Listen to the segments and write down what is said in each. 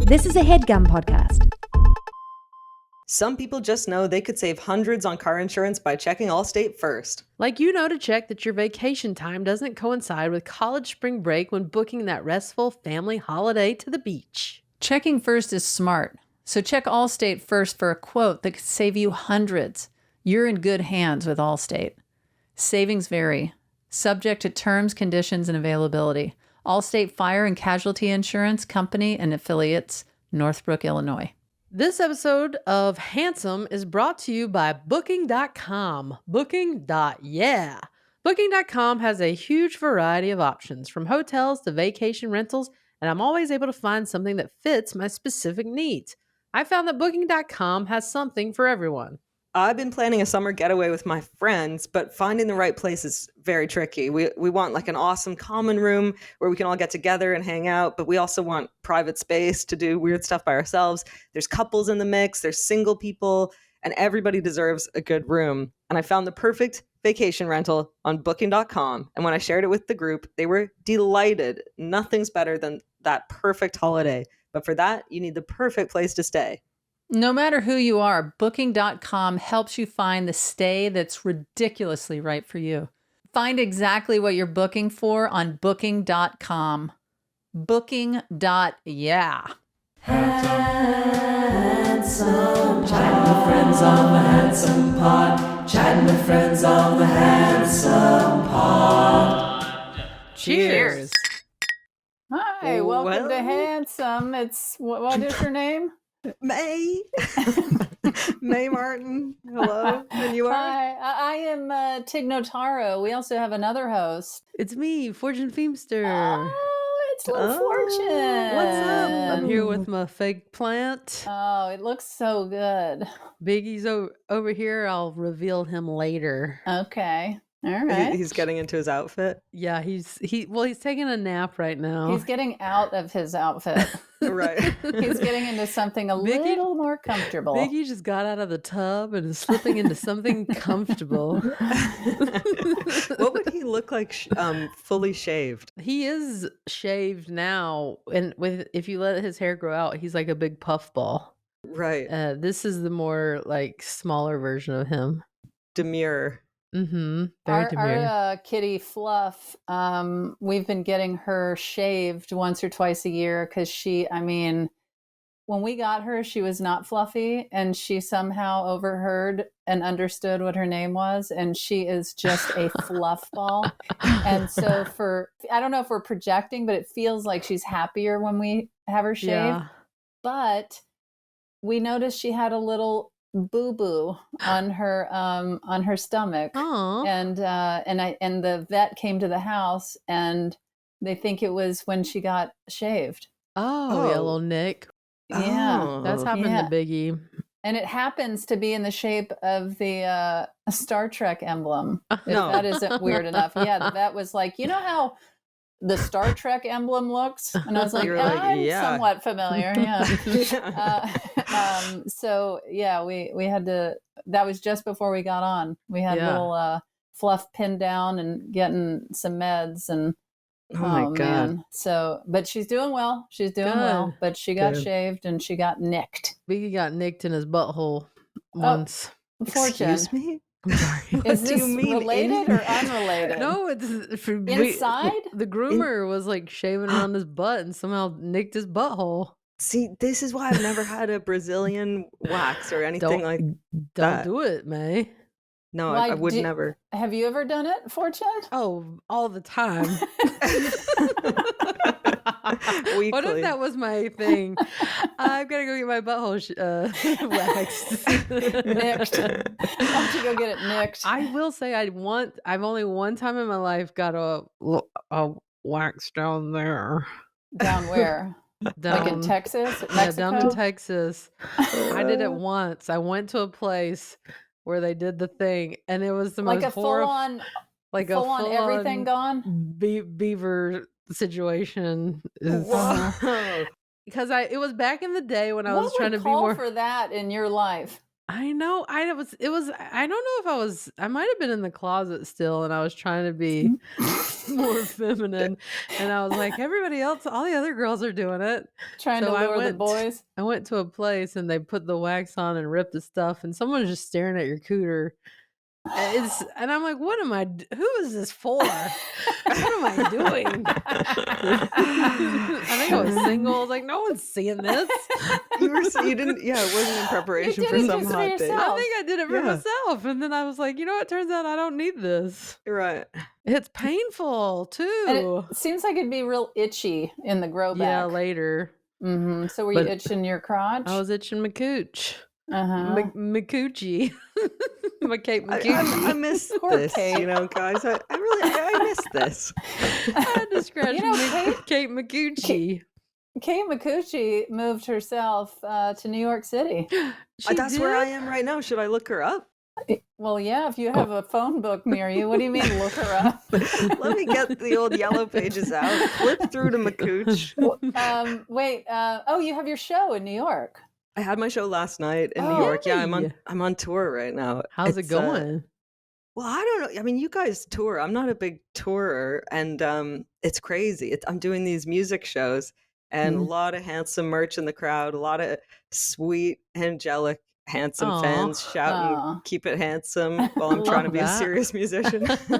This is a HeadGum podcast. Some people just know they could save hundreds on car insurance by checking Allstate first. Like to check that your vacation time doesn't coincide with college spring break when booking that restful family holiday to the beach. Checking first is smart. So check Allstate first for a quote that could save you hundreds. You're in good hands with Allstate. Savings vary, subject to terms, conditions, and availability. Allstate Fire and Casualty Insurance Company and Affiliates, Northbrook, Illinois. This episode of Handsome is brought to you by Booking.com. Booking.yeah. Booking.com has a huge variety of options, from hotels to vacation rentals, and I'm always able to find something that fits my specific needs. I found that Booking.com has something for everyone. I've been planning a summer getaway with my friends, but finding the right place is very tricky. We want like an awesome common room where we can all get together and hang out, but we also want private space to do weird stuff by ourselves. There's couples in the mix, there's single people, and everybody deserves a good room. And I found the perfect vacation rental on Booking.com. And when I shared it with the group, they were delighted. Nothing's better than that perfect holiday. But for that, you need the perfect place to stay. No matter who you are, Booking.com helps you find the stay that's ridiculously right for you. Find exactly what you're booking for on Booking.com. Booking.yeah. Handsome, chatting with friends on the Handsome Pod. Chatting with friends on the Handsome Pod. Cheers. Hi, welcome to Handsome. It's what is your name? May. May Martin. Hello. And you are? Hi, I am Tig Notaro. We also have another host. It's me, Fortune Feimster. Oh, it's little Fortune. What's up? I'm here with my fake plant. Oh, it looks so good. Biggie's over here. I'll reveal him later. Okay. All right. He's getting into his outfit. Yeah, he's taking a nap right now. He's getting out of his outfit. Right. He's getting into something a little more comfortable. Biggie just got out of the tub and is slipping into something comfortable. What would he look like fully shaved? He is shaved now, and if you let his hair grow out, he's like a big puffball. Right. This is the more like smaller version of him. Demure. Mm-hmm. Very demure. Our kitty Fluff, we've been getting her shaved once or twice a year because when we got her, she was not fluffy, and she somehow overheard and understood what her name was, and she is just a fluff ball. And so I don't know if we're projecting, but it feels like she's happier when we have her shaved. Yeah. But we noticed she had a little boo-boo on her stomach. Aww. And the vet came to the house, and they think it was when she got shaved. Oh, yeah, little Nick. Yeah. That's happened to Biggie. And it happens to be in the shape of the Star Trek emblem. If No. that isn't weird enough. Yeah, the vet was like, you know how the Star Trek emblem looks? And I was like, You're like, I'm yeah. somewhat familiar. Yeah. So yeah, we had to, that was just before we got on. We had little Fluff pinned down and getting some meds, and Oh my God. man. So, but she's doing well. She's doing well, but she got shaved and she got nicked. Biggie got nicked in his butthole once. Fortune. Excuse me? I'm sorry. Is do this you mean related or unrelated? No, it's Inside? The groomer was like shaving around his butt and somehow nicked his butthole. See, this is why I've never had a Brazilian wax or anything Don't that. do it, May. No, Why I would never. Have you ever done it, Fortune? Oh, all the time. Weekly. What if that was my thing? I've got to go get my butthole waxed. Nicked. Why don't you go get it nicked? I will say I've only one time in my life got a wax down there. Down where? Like in Texas? Mexico? Yeah, down in Texas. I did it once. I went to a place where they did the thing, and it was the like most a full-on, like full a on everything gone? beaver situation. Whoa. Because it was back in the day when I was what trying would to be call more for that in your life? I know. I don't know if I might have been in the closet still and I was trying to be more feminine. And I was like, everybody else, all the other girls are doing it. Trying So to lure the boys. I went to a place and they put the wax on and ripped the stuff and someone's just staring at your cooter. And I'm like, what am who is this for? What am I doing? I think I was single. I was like, no one's seeing this. You didn't, it wasn't in preparation for did it some just for hot date. yourself. I think I did it for myself. And then I was like, you know what? Turns out I don't need this. Right. It's painful too. And it seems like it'd be real itchy in the grow back. Yeah, later. Mm-hmm. So were you itching your crotch? I was itching my cooch. Uh-huh. My coochie. My Kate I miss this, Kate. guys. I miss this. I had to scratch Kate McCoochie. Kate McCoochie moved herself to New York City. That's where I am right now. Should I look her up? Well, yeah, if you have a phone book near you. What do you mean, look her up? Let me get the old yellow pages out. Flip through to McCooch. Wait. You have your show in New York. I had my show last night in New York. Yeah, I'm on tour right now. How's it going? Well, I don't know. I mean, you guys tour. I'm not a big tourer, and it's crazy. I'm doing these music shows, and a lot of handsome merch in the crowd. A lot of sweet, angelic, handsome fans shouting, "Keep it handsome!" while I'm trying to be a serious musician. You're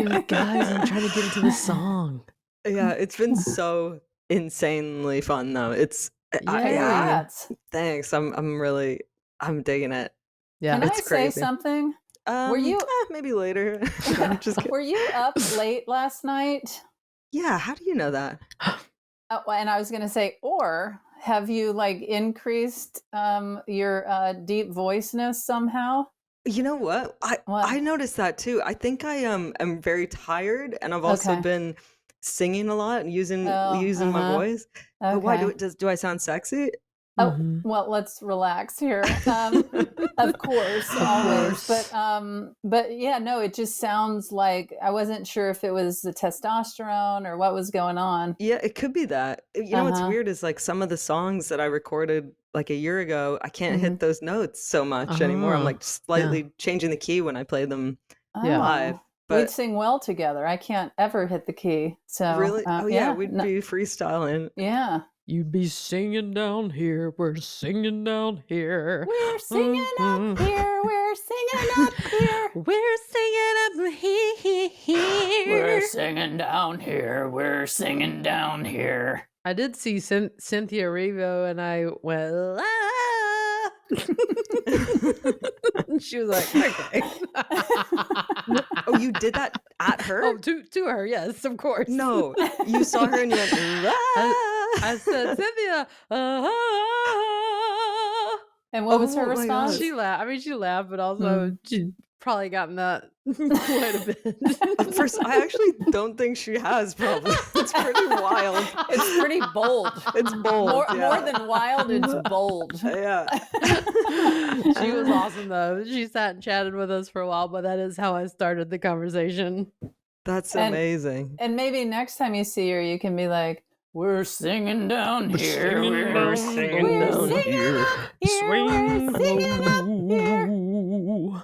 like, guys, I'm trying to get into the song. Yeah, it's been so insanely fun, though. Thanks. I'm digging it. Yeah, Can it's I say crazy. something? Were you maybe later? I'm just kidding. Were you up late last night? Yeah. How do you know that? And I was going to say, or have you like increased your deep voiceness somehow? You know what? I noticed that too. I think I am very tired, and I've also been singing a lot and using my voice. Okay. Why do I sound sexy? Oh, well, let's relax here. Of course, always. But yeah, no, it just sounds like I wasn't sure if it was the testosterone or what was going on. Yeah, it could be that. You know what's weird is like some of the songs that I recorded like a year ago, I can't hit those notes so much anymore. I'm like slightly changing the key when I play them live. But we'd sing well together. I can't ever hit the key. So really? We'd be freestyling. Yeah. You'd be singing down here. We're singing down here. We're singing up here. We're singing up here. We're singing up here. We're singing down here. We're singing down here. I did see Cynthia Erivo, and I went, ah! She was like, okay. Oh, you did that at her? Oh, to her, yes, of course. No, you saw her and you went, ah! I said, Cynthia, And what was her response? She laughed. I mean, she laughed, but also she probably gotten that quite a bit. First, I actually don't think she has, probably. It's pretty wild. It's pretty bold. It's bold. More than wild, it's bold. Yeah. She was awesome, though. She sat and chatted with us for a while, but that is how I started the conversation. That's amazing. And maybe next time you see her, you can be like, we're singing down here. We're singing down here. We're singing up here.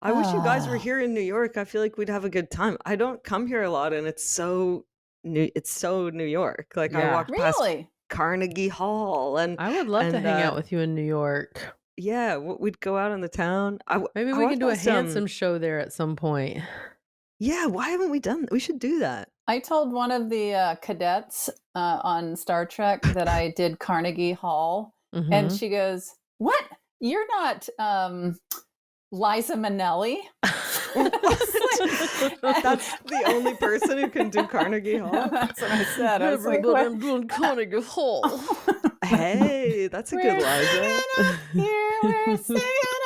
I wish you guys were here in New York. I feel like we'd have a good time. I don't come here a lot, and it's so New York. Like I walked past Carnegie Hall, and I would love to hang out with you in New York. Yeah, we'd go out in the town. Maybe we can do a handsome show there at some point. Yeah, why haven't we done that? We should do that. I told one of the cadets on Star Trek that I did Carnegie Hall, and she goes, "What? You're not Liza Minnelli?" That's the only person who can do Carnegie Hall. That's what I said. I was like, I'm doing Carnegie Hall. Hey, that's a good Liza. We're singing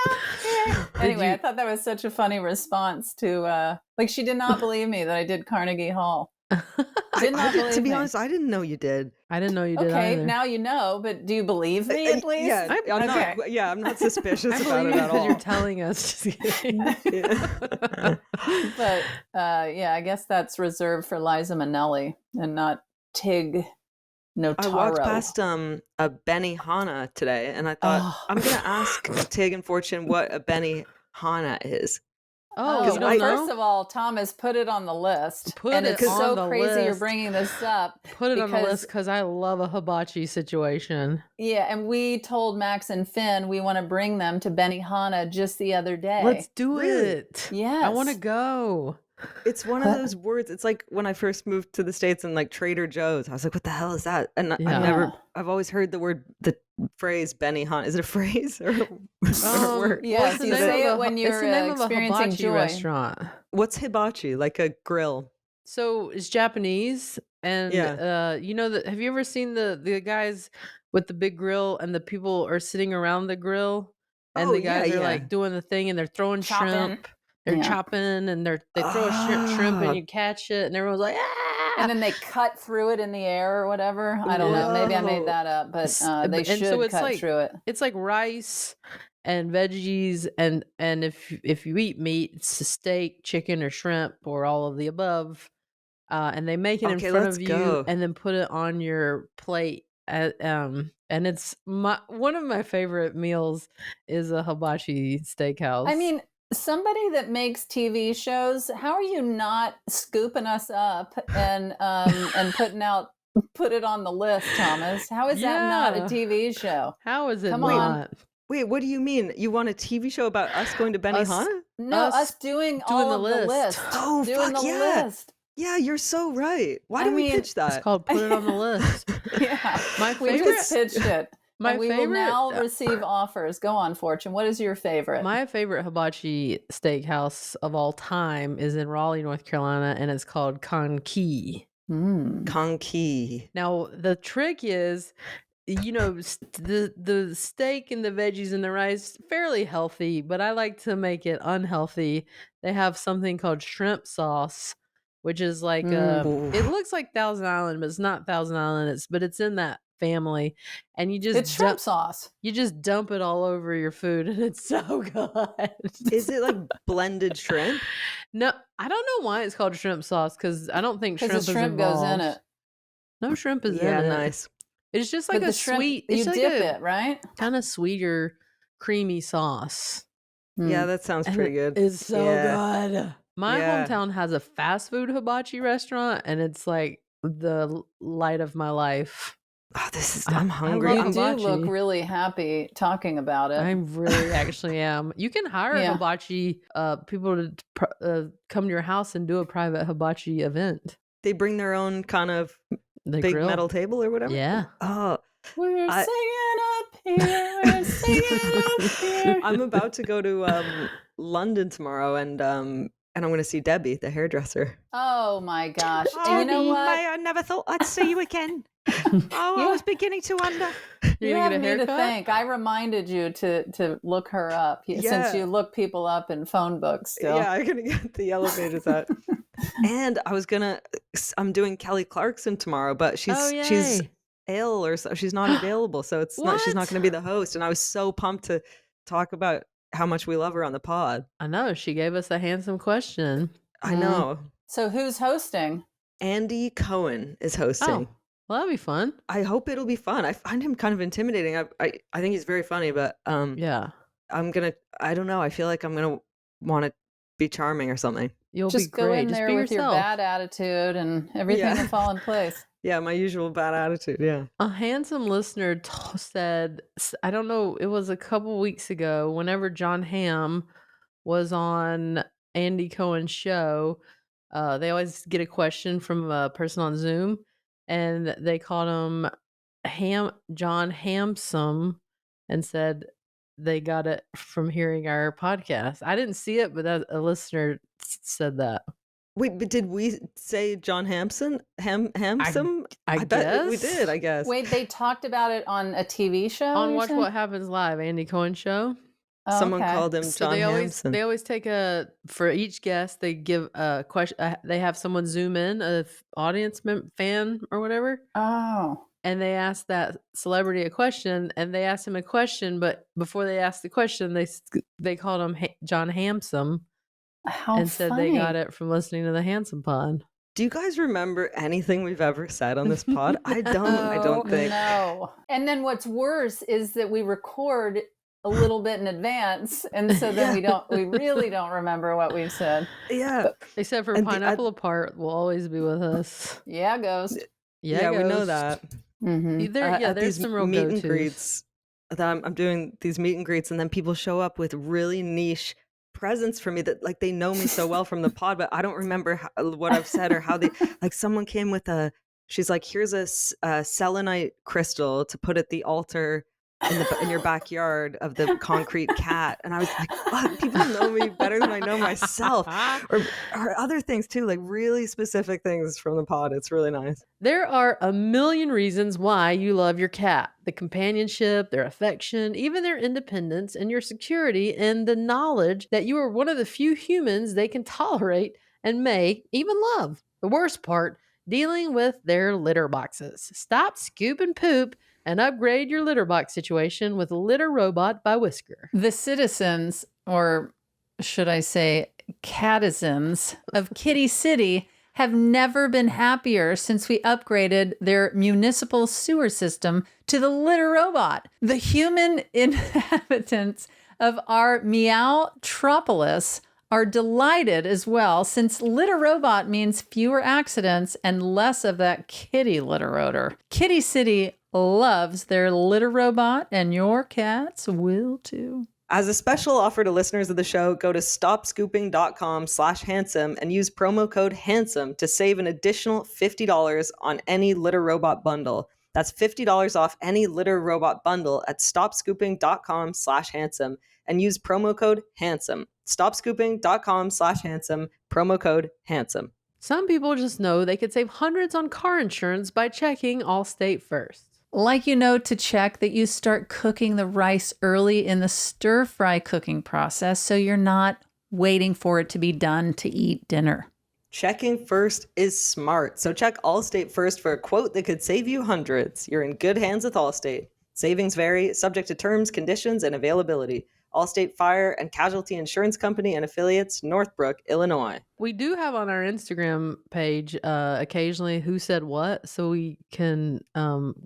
up here. Anyway, I thought that was such a funny response to like she did not believe me that I did Carnegie Hall. To be honest, I didn't know you did. I didn't know you did. Okay, either. Now you know, but do you believe me at least? Yeah, I'm not suspicious about it at all. You're telling us. Just kidding. But I guess that's reserved for Liza Minnelli and not Tig Notaro. I walked past a Benihana today, and I thought I'm gonna ask Tig and Fortune what a Benihana is. Oh, Oh, you well, don't first know? of all, Thomas, put it on the list. Put and it it's on so the crazy you're list. bringing this up. Put it on the because- list because I love a hibachi situation. Yeah, and we told Max and Finn we want to bring them to Benihana just the other day. Let's do Really? it. Yes. I want to go. It's one of those words. It's like when I first moved to the States and like Trader Joe's, I was like, what the hell is that? And Yeah. I've always heard the phrase Benihana. Is it a phrase or a word? Yes, the you name say of it when it's you're the name of a experiencing hibachi joy. restaurant. What's hibachi? Like a grill? So it's Japanese, and Yeah. you know have you ever seen the guys with the big grill and the people are sitting around the grill and Oh, the guys yeah, are yeah. like doing the thing and they're throwing Chopping. shrimp. They're Yeah. chopping and they throw a shrimp Ah. and you catch it and everyone's like, ah! And then they cut through it in the air or whatever. I don't know. Maybe I Whoa. made that up, but they And should so it's cut like through it. it's like rice and veggies and if you eat meat, it's a steak, chicken, or shrimp, or all of the above. And they make it in Okay, front let's of you go. and then put it on your plate. And it's one of my favorite meals is a hibachi steakhouse. I mean, somebody that makes TV shows, how are you not scooping us up and put it on the list, Thomas? How is that not a Yeah. TV show? How is it Come on. not? Wait, what do you mean? You want a TV show about us going to Benihana? No, Us us doing doing all the of the list. list. Oh, doing fuck the yeah. list. Yeah, you're so right. Why I did we mean, pitch that? It's called Put It on the List. Yeah. My We favorite just pitched it. my and we favorite will now receive offers. Go on, Fortune. What is your favorite? my favorite hibachi steakhouse of all time is in Raleigh, North Carolina, and it's called Kon-ki. Konki. Now the trick is, you know, the steak and the veggies and the rice fairly healthy, but I like to make it unhealthy. They have something called shrimp sauce, which is like it looks like Thousand Island, but it's not Thousand Island. But it's in that family, and you just It's shrimp sauce. You just dump it all over your food, and it's so good. Is it like blended shrimp? No, I don't know why it's called shrimp sauce because I don't think Because shrimp the shrimp goes in involved. it. No shrimp is Yeah, in it. nice. It's just like But a the shrimp, sweet. you It's like dip a it, right? kind of sweeter, creamy sauce. Yeah, that sounds And pretty it good. is so Yeah. good. My Yeah. hometown has a fast food hibachi restaurant, and it's like the light of my life. Oh, this is. I I'm hungry. love You do hibachi. look really happy talking about it. I really actually am. You can hire Yeah. hibachi people to come to your house and do a private hibachi event. They bring their own kind of They big grill. metal table or whatever. Yeah. Oh, We're I- singing up here. We're singing up here. I'm about to go to London tomorrow, and I'm going to see Debbie, the hairdresser. Oh my gosh. And you know what? I never thought I'd see you again. Oh, I You- was beginning to wonder. You're You gonna have get a me to haircut? thank. I reminded you to look her up since Yeah. you look people up in phone books still. Yeah, I'm going to get the elevators out. And I'm doing Kelly Clarkson tomorrow, but she's Oh, yay. ill or so. She's not available. So she's not What? going to be the host. And I was so pumped to talk about how much we love her on the pod. I know. She gave us a handsome question. I know. So who's hosting? Andy Cohen is hosting. Oh, well, that'd be fun. I hope it'll be fun. I find him kind of intimidating. I think he's very funny, but Yeah. I don't know. I feel like I'm gonna want to be charming or something. You'll Just be go great. in Just there be with yourself. your bad attitude and everything Yeah. will fall in place. Yeah, my usual bad attitude. Yeah. A handsome listener said, I don't know, it was a couple weeks ago, whenever John Hamm was on Andy Cohen's show, they always get a question from a person on Zoom, and they called him John Hamsome and said they got it from hearing our podcast. I didn't see it, but a listener said that. Wait, but did we say John Hampson? Hamsome? I bet we guess. did. I guess. Wait, they talked about it on a TV show? On you Watch said? What Happens Live, Andy Cohen show. Oh, Someone okay. called him So John they Hampson. always take for each guest they give a question. They have someone zoom in, a audience fan or whatever, Oh. and they ask that celebrity a question, and they asked him a question, but before they asked the question, they called him John Hamsome How and said funny. they got it from listening to the Handsome Pod. Do you guys remember anything we've ever said on this pod? I don't think. No. And then what's worse is that we record a little bit in advance, and so then we really don't remember what we've said. Yeah. Except for And Pineapple Apart will always be with us. Yeah, Ghost. Yeah, we know Ghost. that. Mm-hmm. There's these some real meet go-tos. and greets that I'm doing these meet and greets, and then people show up with really niche presents for me that like they know me so well from the pod, but I don't remember what I've said or how they like. Someone came with she's like, here's a selenite crystal to put at the altar in your backyard of the concrete cat, and I was like, fuck, people know me better than I know myself. or other things too, like really specific things from the pod. It's really nice. There are a million reasons why you love your cat. The companionship, their affection, even their independence, and your security, and the knowledge that you are one of the few humans they can tolerate and may even love. The worst part, dealing with their litter boxes. Stop scooping poop and upgrade your litter box situation with Litter Robot by Whisker. The citizens, or should I say catizens, of Kitty City have never been happier since we upgraded their municipal sewer system to the Litter Robot. The human inhabitants of our Meowtropolis are delighted as well, since Litter Robot means fewer accidents and less of that kitty litter odor. Kitty City loves their Litter Robot, and your cats will too. As a special offer to listeners of the show, go to stopscooping.com/handsome and use promo code handsome to save an additional $50 on any Litter Robot bundle. That's $50 off any Litter Robot bundle at stopscooping.com/handsome and use promo code handsome. Stopscooping.com/handsome, promo code handsome. Some people just know they could save hundreds on car insurance by checking Allstate first. Like to check that you start cooking the rice early in the stir-fry cooking process so you're not waiting for it to be done to eat dinner. Checking first is smart, so check Allstate first for a quote that could save you hundreds. You're in good hands with Allstate. Savings vary, subject to terms, conditions, and availability. Allstate Fire and Casualty Insurance Company and Affiliates, Northbrook, Illinois. We do have on our Instagram page occasionally who said what, so we can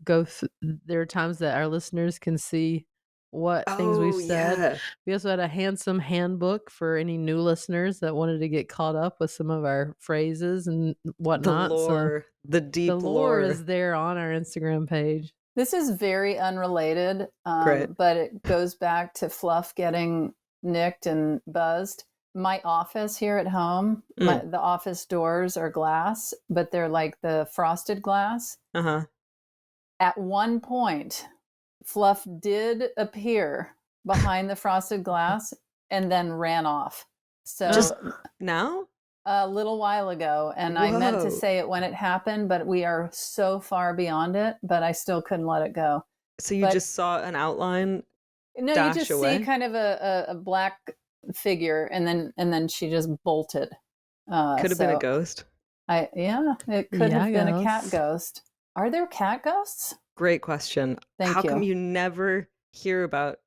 go there are times that our listeners can see what things we've said. Yeah. We also had a handsome handbook for any new listeners that wanted to get caught up with some of our phrases and whatnot. The lore, the deep the lore lore is there on our Instagram page. This is very unrelated, Great. but it goes back to Fluff getting nicked and buzzed. My office here at home, the office doors are glass, but they're like the frosted glass. Uh-huh. At one point, Fluff did appear behind the frosted glass and then ran off. So Just now? a little while ago, and I meant to say it when it happened, but we are so far beyond it, but I still couldn't let it go. So you just saw an outline? No, dash you just away? see kind of a black figure, and then she just bolted. Could have been a ghost. It could have been a cat ghosts. ghost. Are there cat ghosts? Great question. Thank How you. come you never hear about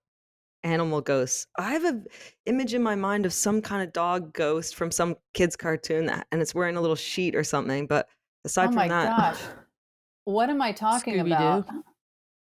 animal ghosts? I have an image in my mind of some kind of dog ghost from some kid's cartoon and it's wearing a little sheet or something. But aside Oh from my that, gosh. What am I talking Scooby-Doo. about?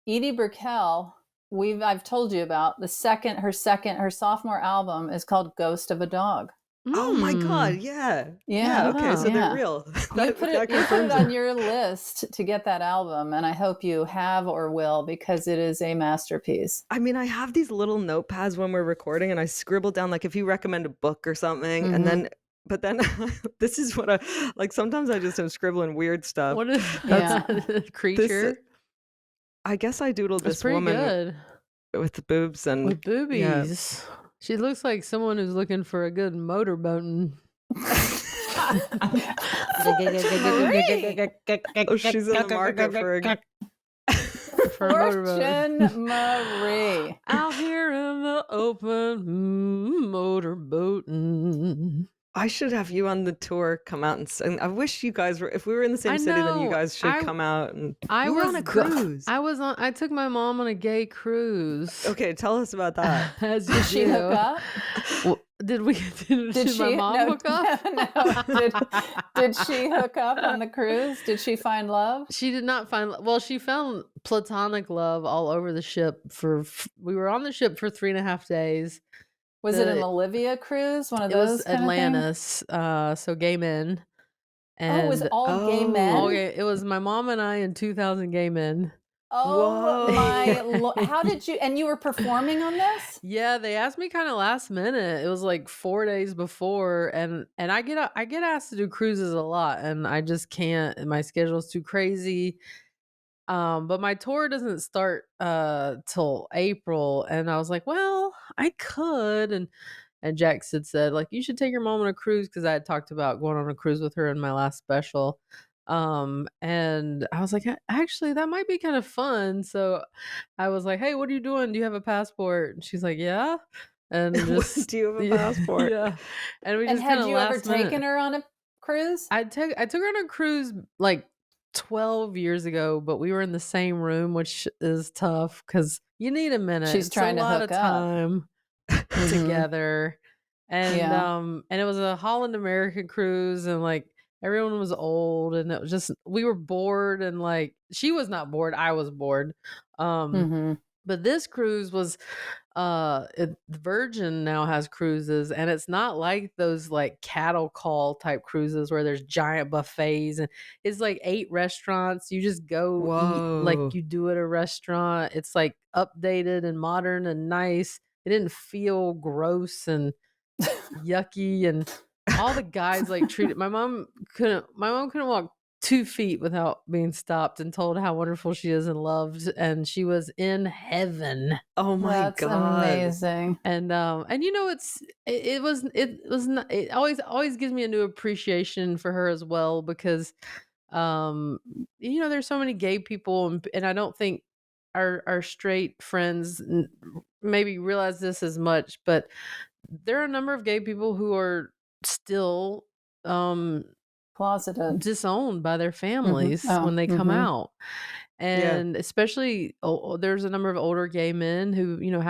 Edie Brickell, I've told you about her sophomore album is called Ghost of a Dog. oh my God, Mm. yeah. Yeah. Okay, so Yeah. they're real. You put it on your list to get that album, and I hope you have or will, because it is a masterpiece. I mean, I have these little notepads when we're recording, and I scribble down like if you recommend a book or something, and then. But then this is what I like. Sometimes I just am scribbling weird stuff. What is Yeah. that creature? I guess I doodled That's this pretty woman good. with the boobs and With boobies. She looks like someone who's looking for a good motorboating. oh, she's in the market for a For a motorboat. Fortune Marie. Out here in the open, motorboating. I should have you on the tour come out and I wish you guys were, if we were in the same I city, then you know. guys should come out. And I you were on was a cruise. I took my mom on a gay cruise. Okay, tell us about that. As you Did she do. hook up? Well, did my mom hook up? No. Did she hook up on the cruise? Did she find love? She did not find. Well, she found platonic love all over the ship. We were on the ship for 3.5 days. Was it an Olivia cruise? One of those? It was Atlantis. So gay men. And it was all gay men. It was my mom and I and 2,000 gay men. Oh my! How did you? And you were performing on this? Yeah, they asked me kind of last minute. It was like 4 days before, and I get asked to do cruises a lot, and I just can't. My schedule's too crazy. But my tour doesn't start till April, and I was like, well, I could, and Jax had said, like, you should take your mom on a cruise, because I had talked about going on a cruise with her in my last special. And I was like, actually, that might be kind of fun. So I was like, hey, what are you doing? Do you have a passport? And she's like, yeah. And just, do you have a passport? Yeah. And we just had you ever taken her on a cruise? I took her on a cruise like 12 years ago, but we were in the same room, which is tough because you need a minute. She's trying to hook up. Time together. And and it was a Holland American cruise, and like everyone was old, and it was just, we were bored, and like she was not bored, I was bored. But this cruise was Virgin now has cruises, and it's not like those like cattle call type cruises where there's giant buffets, and it's like 8 restaurants. You just go eat like you do at a restaurant. It's like updated and modern and nice. It didn't feel gross and yucky, and all the guys like treated my mom couldn't walk 2 feet without being stopped and told how wonderful she is and loved, and she was in heaven. Oh my God, amazing. And you know, it always gives me a new appreciation for her as well, because you know, there's so many gay people, and I don't think our straight friends maybe realize this as much, but there are a number of gay people who are still closeted, disowned by their families when they come out. And especially there's a number of older gay men who, you know,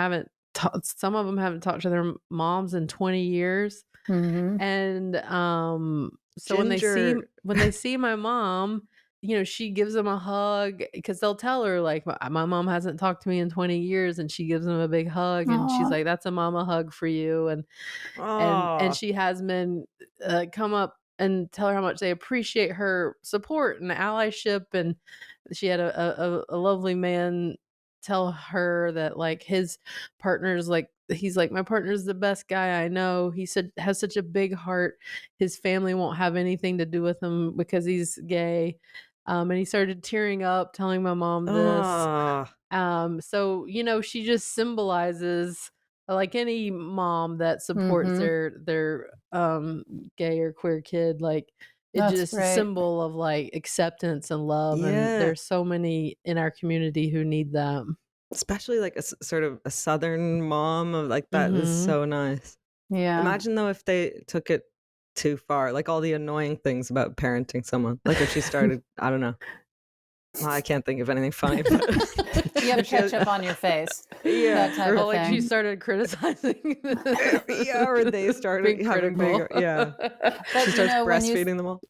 some of them haven't talked to their moms in 20 years. And so when they see my mom, you know, she gives them a hug, because they'll tell her like, my mom hasn't talked to me in 20 years, and she gives them a big hug. And she's like, that's a mama hug for you. And she has men come up and tell her how much they appreciate her support and allyship. And she had a lovely man tell her that like his partner's like, he's like, my partner's the best guy I know. He said, has such a big heart. His family won't have anything to do with him because he's gay. And he started tearing up, telling my mom this. So, you know, she just symbolizes, like any mom that supports their gay or queer kid, like it's just a symbol of like acceptance and love. And there's so many in our community who need that. Especially like a sort of a Southern mom of like that is so nice. Yeah. Imagine though if they took it too far, like all the annoying things about parenting someone. Like if she started, I don't know. Well, I can't think of anything funny. But you have ketchup on your face. Yeah. That type of like thing. she started criticizing. Or they started having bigger. Yeah. But, she starts breastfeeding them all.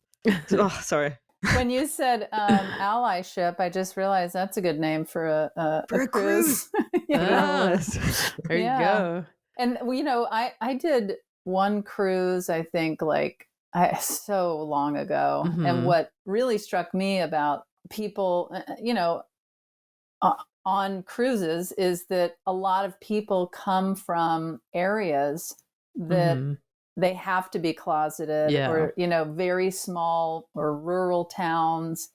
Oh, sorry. When you said allyship, I just realized that's a good name for a cruise. There you go. And you know, I did one cruise, I think, like so long ago, and what really struck me about people, you know, on cruises is that a lot of people come from areas that they have to be closeted, or, you know, very small or rural towns.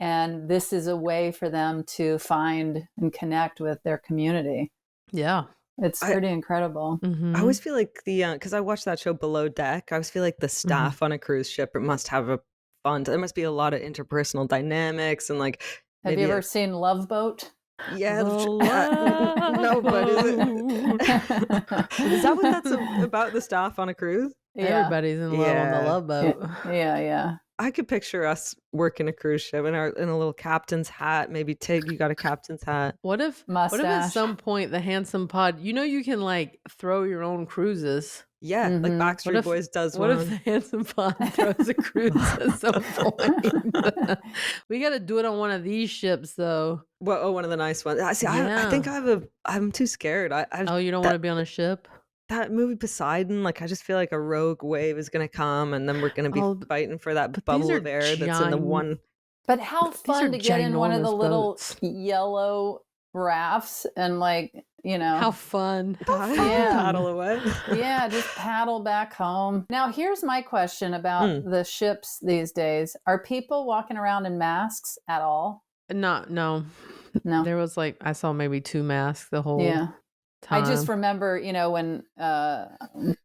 And this is a way for them to find and connect with their community. Yeah. It's pretty incredible. I always feel like because I watched that show Below Deck, I always feel like the staff on a cruise ship, it must have a fun, there must be a lot of interpersonal dynamics and like. Have you ever seen Love Boat? Yeah. No, but is that what that's about, the staff on a cruise? Everybody's in love on the Yeah. Love Boat. Yeah. I could picture us working a cruise ship in a little captain's hat. Maybe Tig, you got a captain's hat. What if at Mustache. some point the Handsome Pod, you can like throw your own cruises. Yeah, like Mhm. Backstreet Boys does What one. if the Handsome Pod throws a cruise at some point? We got to do it on one of these ships, though. Well, one of the nice ones. I see. I think I'm too scared. Oh, you don't want to be on a ship? that movie Poseidon. Like, I just feel like a rogue wave is gonna come, and then we're gonna be fighting for that but bubble these of are air that's in the one. But how are fun to get in one of the ginormous little boats. yellow rafts and like, How fun. Paddle away. yeah, just paddle back home. Now, here's my question about the ships these days. Are people walking around in masks at all? No. No. There was like, I saw maybe 2 masks the whole time. I just remember, when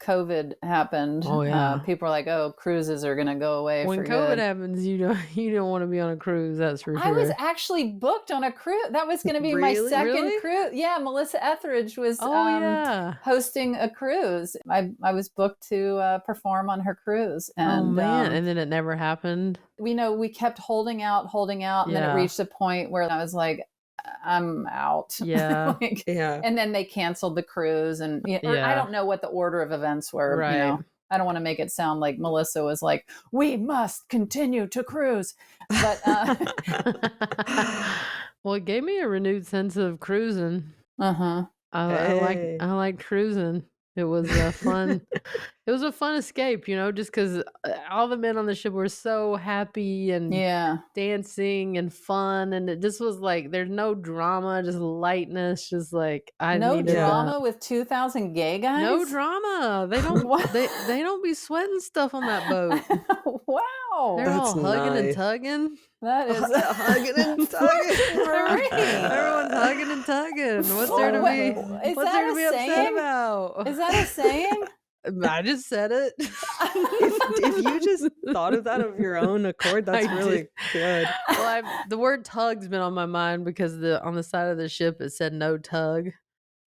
COVID happened, Oh, yeah. people were like, "Oh, cruises are going to go away When for COVID good." happens, you don't want to be on a cruise, that's for sure. I was actually booked on a cruise. That was going to be my Really? second Really? cruise. Yeah, Melissa Etheridge was yeah. hosting a cruise. I was booked to perform on her cruise. And, Oh, man. And then it never happened? we kept holding out, and then it Yeah. reached a point where I was like, I'm out. Yeah. Yeah. And then they canceled the cruise, and or Yeah. I don't know what the order of events were. Right. I don't want to make it sound like Melissa was like, "We must continue to cruise," but Well, it gave me a renewed sense of cruising. uh-huh. I like cruising. It was a fun. It was a fun escape, just because all the men on the ship were so happy and Yeah. dancing and fun, and it just was like there's no drama, just lightness, just like I No needed drama with 2,000 gay guys. No drama. They don't. What? they don't be sweating stuff on that boat. Wow. They're That's all hugging and nice. tugging. That is Hugging and tugging. Marie. Everyone's hugging and tugging. What's Oh, there to what- be? is What's that there to a be upset saying? about? Is that a saying? I just said it. if you just thought of that of your own accord, that's I really good. Well, the word tug's been on my mind because on the side of the ship it said no tug,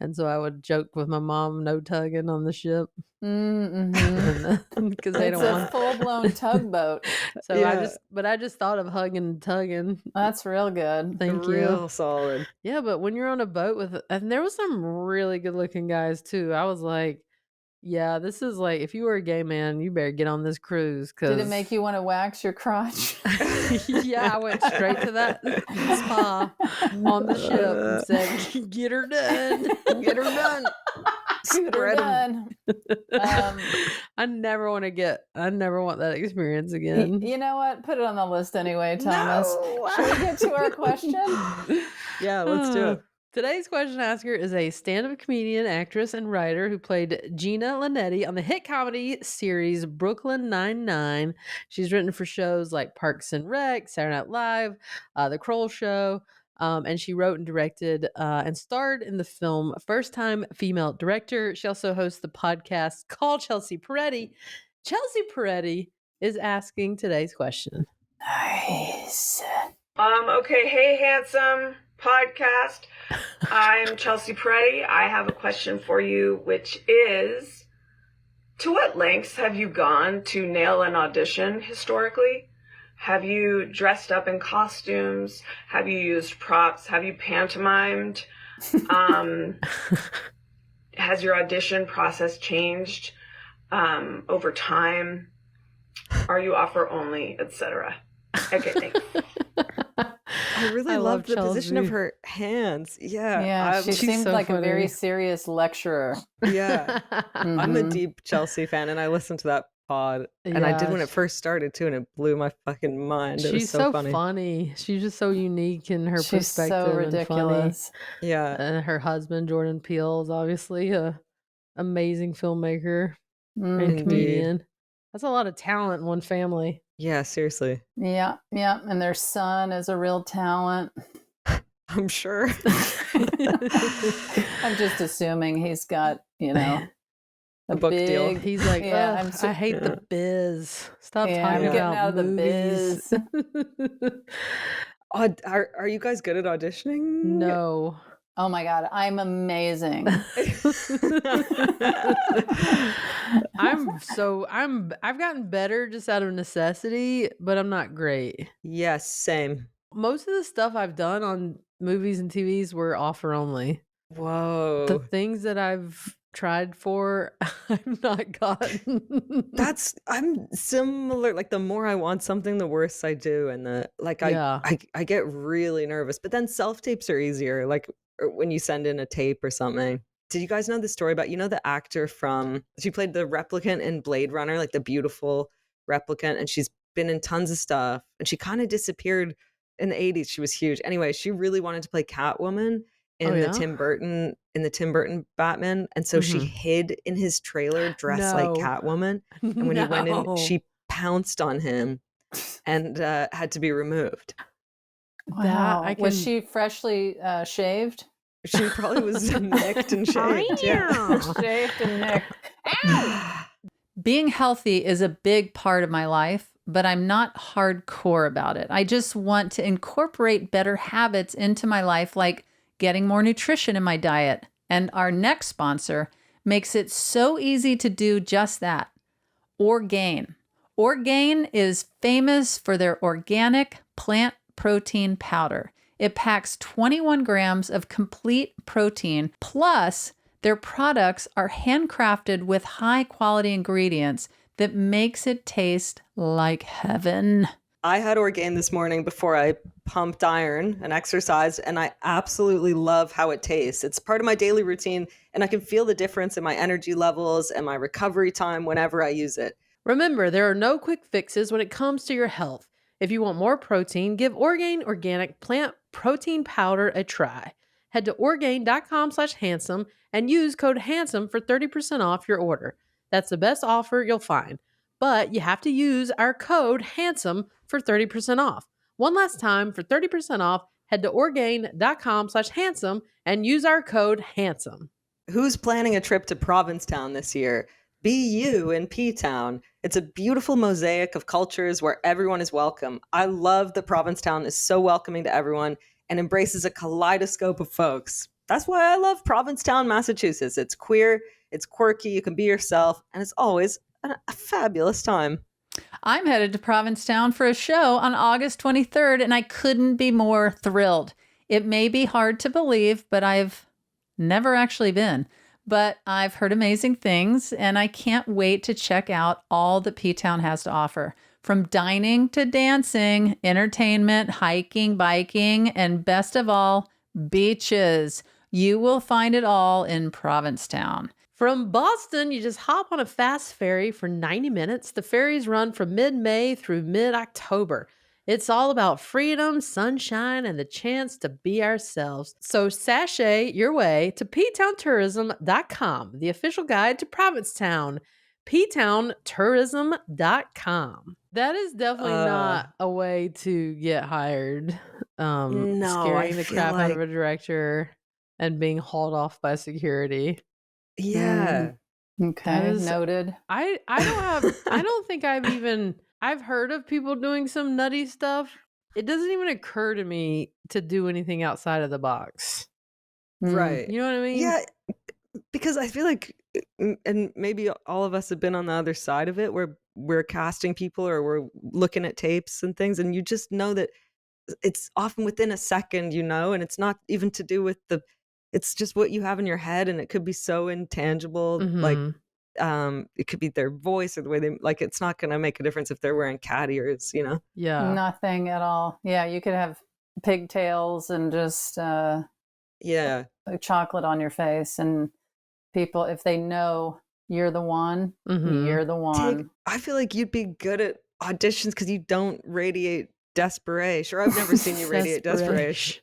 and so I would joke with my mom, no tugging on the ship, Mm-hmm. because they It's don't a want. full-blown tugboat. So Yeah. I just thought of hugging and tugging. That's real good. Thank you. Real solid. Yeah, but when you're on a boat and there was some really good looking guys too. I was like, yeah, this is like, if you were a gay man, you better get on this cruise. Did it make you want to wax your crotch? Yeah, I went straight to that spa on the ship and said, get her done. Get her done. Get her Spread 'em. done. I never want that experience again. You know what? Put it on the list anyway, Thomas. No. Should we get to our question? Yeah, let's do it. Today's question asker is a stand-up comedian, actress, and writer who played Gina Linetti on the hit comedy series Brooklyn Nine-Nine. She's written for shows like Parks and Rec, Saturday Night Live, The Kroll Show, and she wrote and directed and starred in the film First-Time Female Director. She also hosts the podcast Call Chelsea Peretti. Chelsea Peretti is asking today's question. Nice. Okay, hey, handsome podcast. I'm Chelsea Peretti. I have a question for you, which is, to what lengths have you gone to nail an audition historically? Have you dressed up in costumes? Have you used props? Have you pantomimed? Has your audition process changed over time? Are you offer only, etc.? Okay, thanks. I really I love love the position of Chelsea. her hands. Yeah. Yeah, she she's seemed so like a very funny. serious lecturer. Yeah. I'm a Mhm. deep Chelsea fan, and I listened to that pod, and I did when it first started too, and it blew my fucking mind. It was She's so, so funny. She's just so unique in her She's perspective so and funny. ridiculous. Yeah. And her husband, Jordan Peele, is obviously a amazing filmmaker and Mhm. comedian. That's a lot of talent in one family. Yeah, seriously. Yeah, yeah. And their son is a real talent. I'm sure. I'm just assuming he's got, A book deal. big- He's like, Yeah, "Ugh, I'm so- I hate the biz. Stop Yeah, talking I'm getting about out of the movies." Are you guys good at auditioning? No. Oh my God, I'm amazing. I've gotten better just out of necessity, but I'm not great. Yes, same. Most of the stuff I've done on movies and TVs were offer only. The Whoa. things that I've tried for, I've not gotten. I'm similar. Like the more I want something, the worse I do. And Yeah. I get really nervous. But then self-tapes are easier, like when you send in a tape or something. Did you guys know the story about, the actor she played the replicant in Blade Runner, like the beautiful replicant, and she's been in tons of stuff, and she kind of disappeared in the 80s. She was huge. Anyway, she really wanted to play Catwoman Oh, in the yeah? Tim Burton Batman, and so she Mhm. hid in his trailer dressed like No. Catwoman, and when he went in, No. she pounced on him and had to be removed. That I Was can- she freshly shaved? She probably was nicked and shaved. Yeah. Shaved and nicked. Being healthy is a big part of my life, but I'm not hardcore about it. I just want to incorporate better habits into my life, like getting more nutrition in my diet. And our next sponsor makes it so easy to do just that. Orgain. Orgain is famous for their organic plant protein powder. It packs 21 grams of complete protein, plus their products are handcrafted with high quality ingredients that makes it taste like heaven. I had Orgain this morning before I pumped iron and exercised, and I absolutely love how it tastes. It's part of my daily routine, and I can feel the difference in my energy levels and my recovery time whenever I use it. Remember, there are no quick fixes when it comes to your health. If you want more protein, give Orgain Organic Plant Protein Powder a try. Head to Orgain.com/handsome and use code HANDSOME for 30% off your order. That's the best offer you'll find. But you have to use our code HANDSOME for 30% off. One last time, for 30% off, head to Orgain.com/handsome and use our code HANDSOME. Who's planning a trip to Provincetown this year? Be you in P-Town. It's a beautiful mosaic of cultures where everyone is welcome. I love that Provincetown is so welcoming to everyone and embraces a kaleidoscope of folks. That's why I love Provincetown, Massachusetts. It's queer, it's quirky, you can be yourself, and it's always a fabulous time. I'm headed to Provincetown for a show on August 23rd, and I couldn't be more thrilled. It may be hard to believe, but I've never actually been. But I've heard amazing things, and I can't wait to check out all that P-Town has to offer. From dining to dancing, entertainment, hiking, biking, and best of all, beaches. You will find it all in Provincetown. From Boston, you just hop on a fast ferry for 90 minutes. The ferries run from mid-May through mid-October. It's all about freedom, sunshine, and the chance to be ourselves. So sashay your way to ptowntourism.com, the official guide to Provincetown. ptowntourism.com. That is definitely not a way to get hired. No, scaring I the feel crap out of like- a director and being hauled off by security. Yeah. Okay, That is- noted. I don't think I've heard of people doing some nutty stuff. It doesn't even occur to me to do anything outside of the box. Right. You know what I mean? Yeah, because I feel like, and maybe all of us have been on the other side of it, where we're casting people or we're looking at tapes and things, and you just know that it's often within a second, and it's not even to do with it's just what you have in your head, and it could be so intangible, like it could be their voice or the way they, like, it's not going to make a difference if they're wearing cat ears, Yeah. Nothing at all. Yeah, you could have pigtails and just Yeah. chocolate on your face, and people, if they know you're the one, you're the one. I feel like you'd be good at auditions because you don't radiate desperation. Sure, I've never seen you radiate desperation.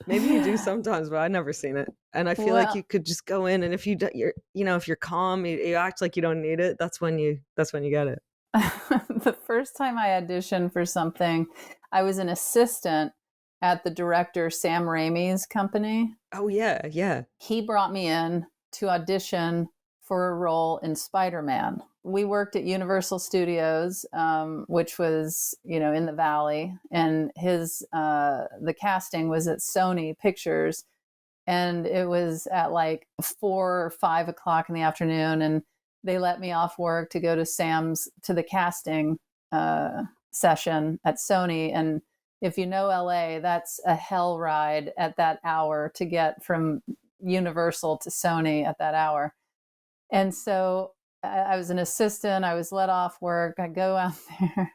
Maybe you do sometimes, but I've never seen it. And I feel like Well- you could just go in, and if if you're calm, you act like you don't need it. That's when you get it. The first time I auditioned for something, I was an assistant at the director Sam Raimi's company. Oh yeah, yeah. He brought me in to audition for a role in Spider-Man. We worked at Universal Studios, which was, in the Valley, and the casting was at Sony Pictures. And it was at like 4 or 5 o'clock in the afternoon. And they let me off work to go to the casting session at Sony. And if you know LA, that's a hell ride at that hour to get from Universal to Sony at that hour. And so I was an assistant. I was let off work. I go out there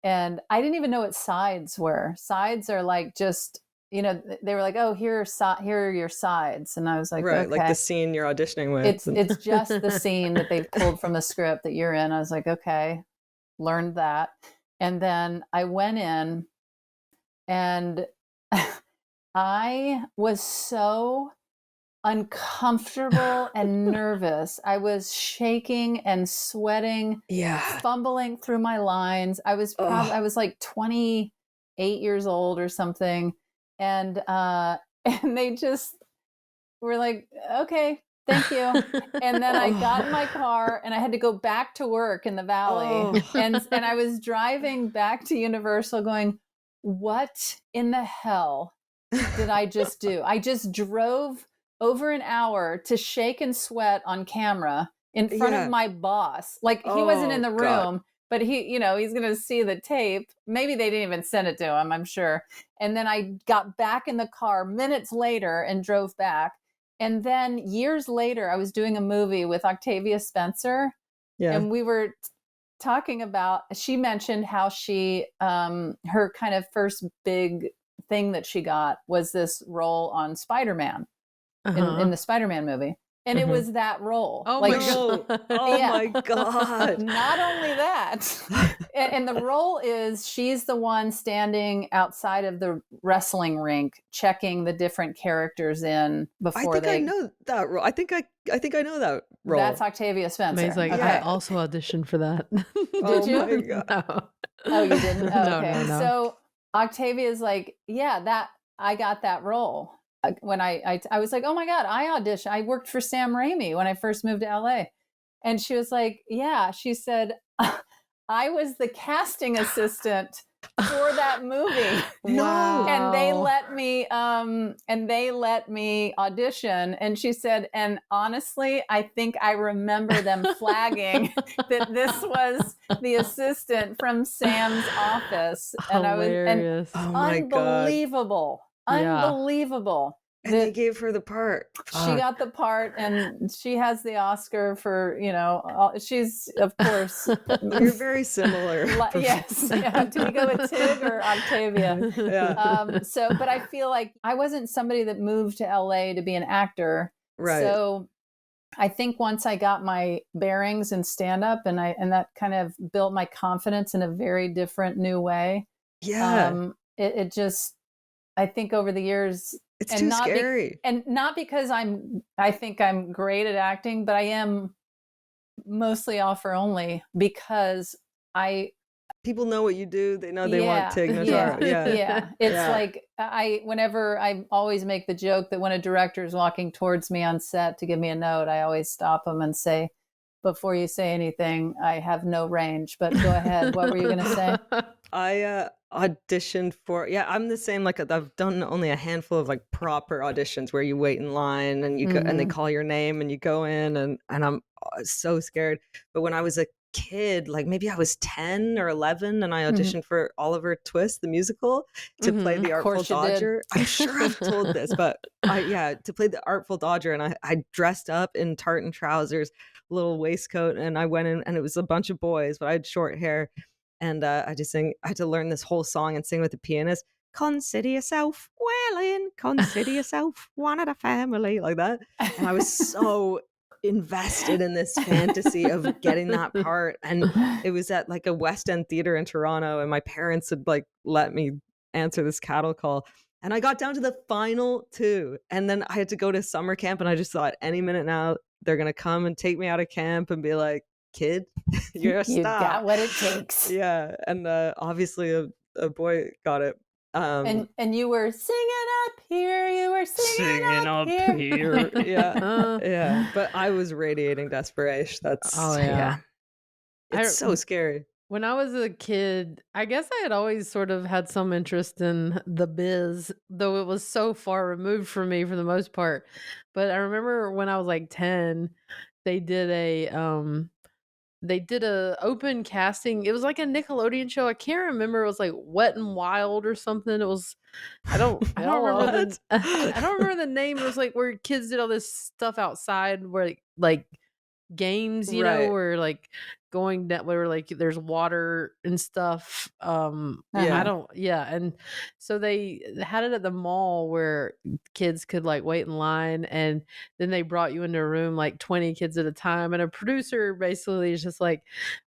and I didn't even know what sides were. Sides are like just, they were like, oh, here are your sides. And I was like, right, okay. like the scene you're auditioning with. It's just the scene that they've pulled from the script that you're in. I was like, okay, learned that. And then I went in and I was so uncomfortable and nervous. I was shaking and sweating, fumbling through my lines. I was like 28 years old or something. And they just were like, okay, thank you. And then I got in my car and I had to go back to work in the Valley. And I was driving back to Universal going, what in the hell did I just do? I just drove over an hour to shake and sweat on camera in front of my boss. Like he wasn't in the room, but he's going to see the tape. Maybe they didn't even send it to him, I'm sure. And then I got back in the car minutes later and drove back. And then years later, I was doing a movie with Octavia Spencer. Yeah. And we were talking about, she mentioned how she, her kind of first big thing that she got was this role on Spider-Man. In the Spider-Man movie. And it was that role. Oh, like, my God. My God. Not only that. And the role is she's the one standing outside of the wrestling rink checking the different characters in before I know that role. I think I know that role. That's Octavia Spencer. May's like, I also auditioned for that. Did you? My God. No. Oh, you didn't? Oh, okay. No. So Octavia's like, that I got that role. When I was like, oh my God, I auditioned. I worked for Sam Raimi when I first moved to LA. And she was like, yeah, she said, I was the casting assistant for that movie. Wow. And they let me audition. And she said, and honestly, I think I remember them flagging that this was the assistant from Sam's office. Hilarious. And my unbelievable. God. Unbelievable. And they gave her the part. She got the part and she has the Oscar for, she's, of course. You're very similar. Yes. Yeah. Do we go with Tig or Octavia? Yeah. But I feel like I wasn't somebody that moved to LA to be an actor. Right. So I think once I got my bearings in stand up and that kind of built my confidence in a very different new way. Yeah. It just, I think over the years, it's too scary. And not because I think I'm great at acting, but I am mostly offer only because people know what you do. They know they want Tig Notaro. Yeah. It's like whenever I always make the joke that when a director is walking towards me on set to give me a note, I always stop them and say, before you say anything, I have no range, but go ahead. What were you going to say? I auditioned for, I'm the same. Like I've done only a handful of like proper auditions where you wait in line and you go and they call your name and you go in and I'm so scared. But when I was a kid, like maybe I was 10 or 11 and I auditioned for Oliver Twist, the musical, to play the Artful Dodger. I'm sure I've told this, but to play the Artful Dodger. And I dressed up in tartan trousers, little waistcoat, and I went in and it was a bunch of boys, but I had short hair. And I had to learn this whole song and sing with the pianist. Consider yourself well in, consider yourself one of the family, like that. And I was so invested in this fantasy of getting that part. And it was at like a West End theater in Toronto, and my parents had like let me answer this cattle call. And I got down to the final 2. And then I had to go to summer camp, and I just thought any minute now they're going to come and take me out of camp and be like, kid, you're a star. You got what it takes. Yeah. And obviously a boy got it. And you were singing up here. You were singing up here. Yeah. Yeah. But I was radiating desperation. That's, it's so scary. When I was a kid, I guess I had always sort of had some interest in the biz, though it was so far removed from me for the most part. But I remember when I was like 10, they did a open casting. It was like a Nickelodeon show. I can't remember. It was like Wet and Wild or something. It was I don't remember What? I don't remember the name. It was like where kids did all this stuff outside where like games, Right. where like going down where like there's water and stuff. Yeah. I don't and so they had it at the mall where kids could like wait in line, and then they brought you into a room like 20 kids at a time, and a producer basically is just like,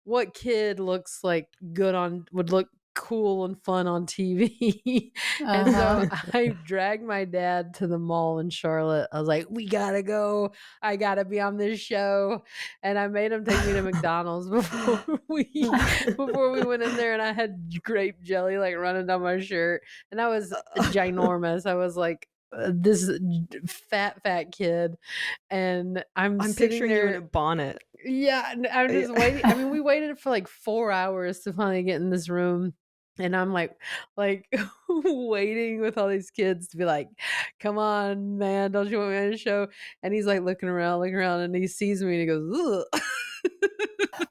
what kid looks like would look cool and fun on TV. And so I dragged my dad to the mall in Charlotte. I was like, we gotta go. I gotta be on this show. And I made him take me to McDonald's before we went in there, and I had grape jelly like running down my shirt. And I was ginormous. I was like this fat kid, and I'm sitting picturing there you in a bonnet. yeah, and I'm just waiting. I mean, we waited for like 4 hours to finally get in this room. And I'm like waiting with all these kids to be like, come on, man, don't you want me on the show? And he's like looking around, and he sees me and he goes, ugh.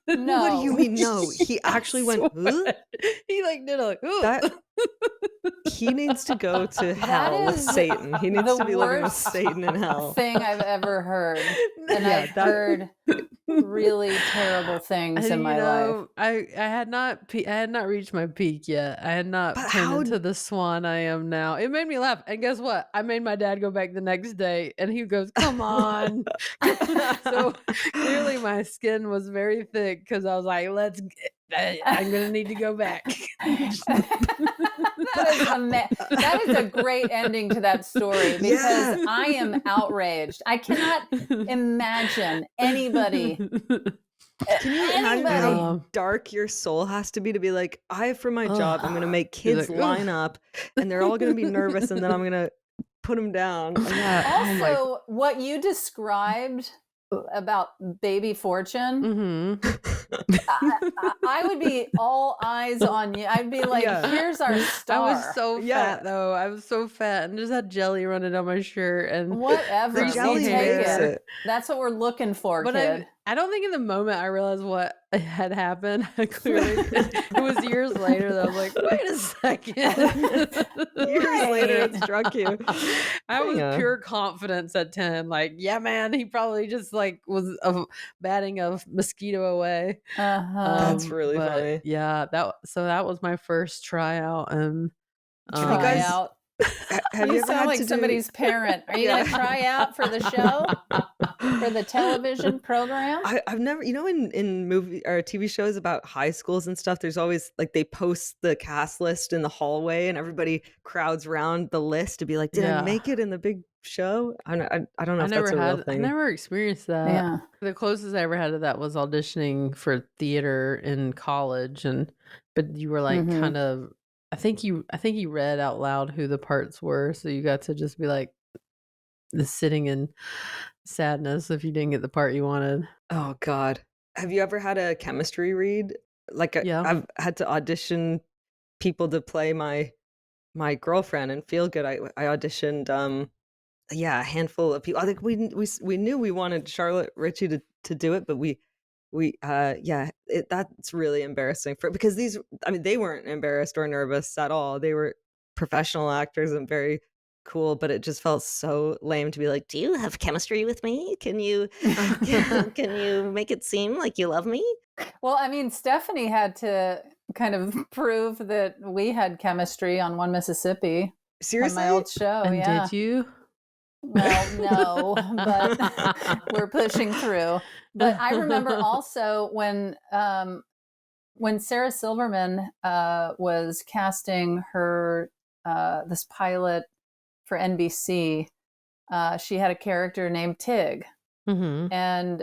No. What do you mean? No, he actually went. "Huh?" He like did a like, ugh. That he needs to go to hell with is Satan. He needs the to be living with worst Satan in hell. thing I've ever heard. And Yeah, I've heard really terrible things in my life. I had not reached my peak yet. I had not But turned how- into the swan I am now. It made me laugh. And guess what? I made my dad go back the next day, and he goes, "Come on." So clearly my skin was very thick because I was like, I'm gonna need to go back. That is a great ending to that story, because Yeah. I am outraged. I cannot imagine anybody. Can you imagine how Anybody. dark your soul has to be like, for my job, I'm going to make kids like, line up, and they're all going to be nervous, and then I'm going to put them down. Yeah. Also, what you described about Baby Fortune, I would be all eyes on you. I'd be like, Yeah. here's our star. I was so fat though. I was so fat and just had jelly running down my shirt and Whatever. greasy jelly hair. makes it. That's what we're looking for, But kid. I don't think in the moment I realized what had happened. Clearly, it was years later that I was like, wait a second. Years later, it struck you. I was Yeah. pure confidence at 10. Like, yeah, man, he probably just like was batting a mosquito away. That's really but funny. Yeah, that was my first tryout, and Try out. Have you You ever sound had like to do- somebody's parent. Are you going to try out for the show? For the television program? I've never, in movie or TV shows about high schools and stuff, there's always like they post the cast list in the hallway, and everybody crowds around the list to be like, did I make it in the big show? I don't know if that's a real thing. I never experienced that. Yeah. The closest I ever had to that was auditioning for theater in college, but you were like kind of. I think you read out loud who the parts were, so you got to just be like sitting in sadness if you didn't get the part you wanted. Oh God. Have you ever had a chemistry read? Like Yeah. I've had to audition people to play my girlfriend and Feel Good. I auditioned a handful of people. I think we knew we wanted Charlotte Ritchie to do it, but that's really embarrassing because they weren't embarrassed or nervous at all. They were professional actors and very cool, but it just felt so lame to be like, do you have chemistry with me? Can you make it seem like you love me? Well, I mean, Stephanie had to kind of prove that we had chemistry on One Mississippi. Seriously? On my old show. And yeah. did you? Well, no, but we're pushing through. But I remember also when Sarah Silverman was casting her this pilot for NBC, she had a character named Tig, and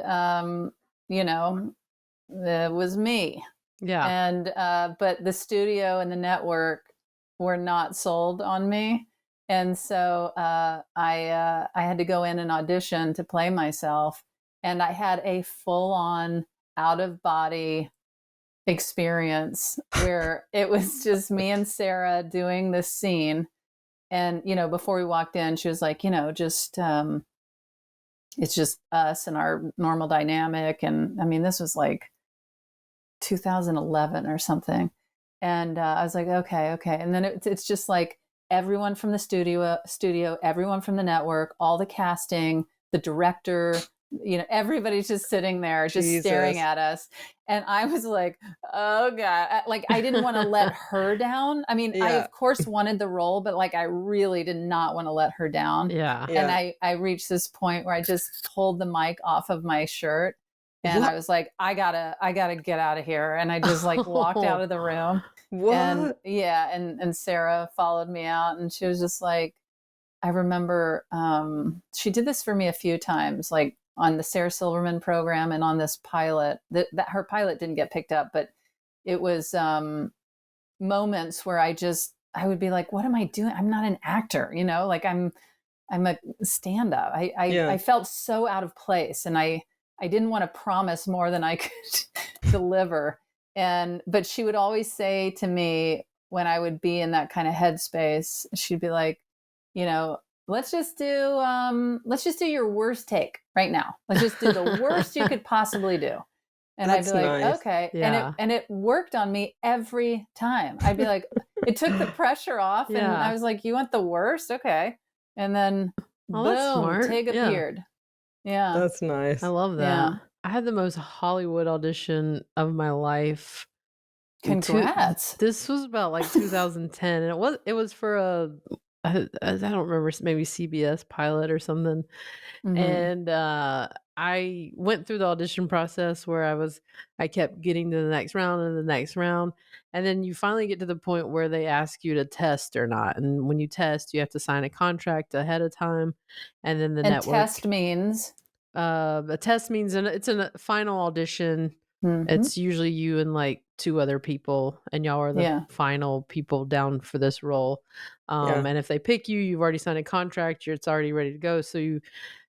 it was me. Yeah. And but the studio and the network were not sold on me. And so I had to go in and audition to play myself. And I had a full-on out-of-body experience where it was just me and Sarah doing this scene. And, before we walked in, she was like, just, it's just us and our normal dynamic. And I mean, this was like 2011 or something. And I was like, okay. And then it's just like everyone from the studio, everyone from the network, all the casting, the director, everybody's just sitting there, just staring at us. And I was like, oh God, like I didn't want to let her down. I mean, I of course wanted the role, but like I really did not want to let her down. Yeah. And I reached this point where I just pulled the mic off of my shirt and I was like, I gotta get out of here. And I just like walked out of the room. What? And Sarah followed me out and she was just like, I remember she did this for me a few times, like on the Sarah Silverman program and on this pilot that her pilot didn't get picked up, but it was moments where I would be like, what am I doing? I'm not an actor, like I'm a stand-up. I felt so out of place and I didn't want to promise more than I could deliver. But she would always say to me when I would be in that kind of headspace, she'd be like, let's just do your worst take right now. Let's just do the worst you could possibly do. And I'd be like, nice. Okay. Yeah. And it worked on me every time. I'd be like, it took the pressure off and I was like, you want the worst? Okay. And then boom, Tig appeared. Yeah. That's nice. I love that. Yeah. I had the most Hollywood audition of my life. Congrats. This was about like 2010 and it was for I don't remember, maybe CBS pilot or something. Mm-hmm. And I went through the audition process where I kept getting to the next round and the next round. And then you finally get to the point where they ask you to test or not. And when you test, you have to sign a contract ahead of time. And then the network. Test means? A test means it's a final audition. Mm-hmm. It's usually you and like 2 other people, and y'all are the final people down for this role. And if they pick you, you've already signed a contract. It's already ready to go. So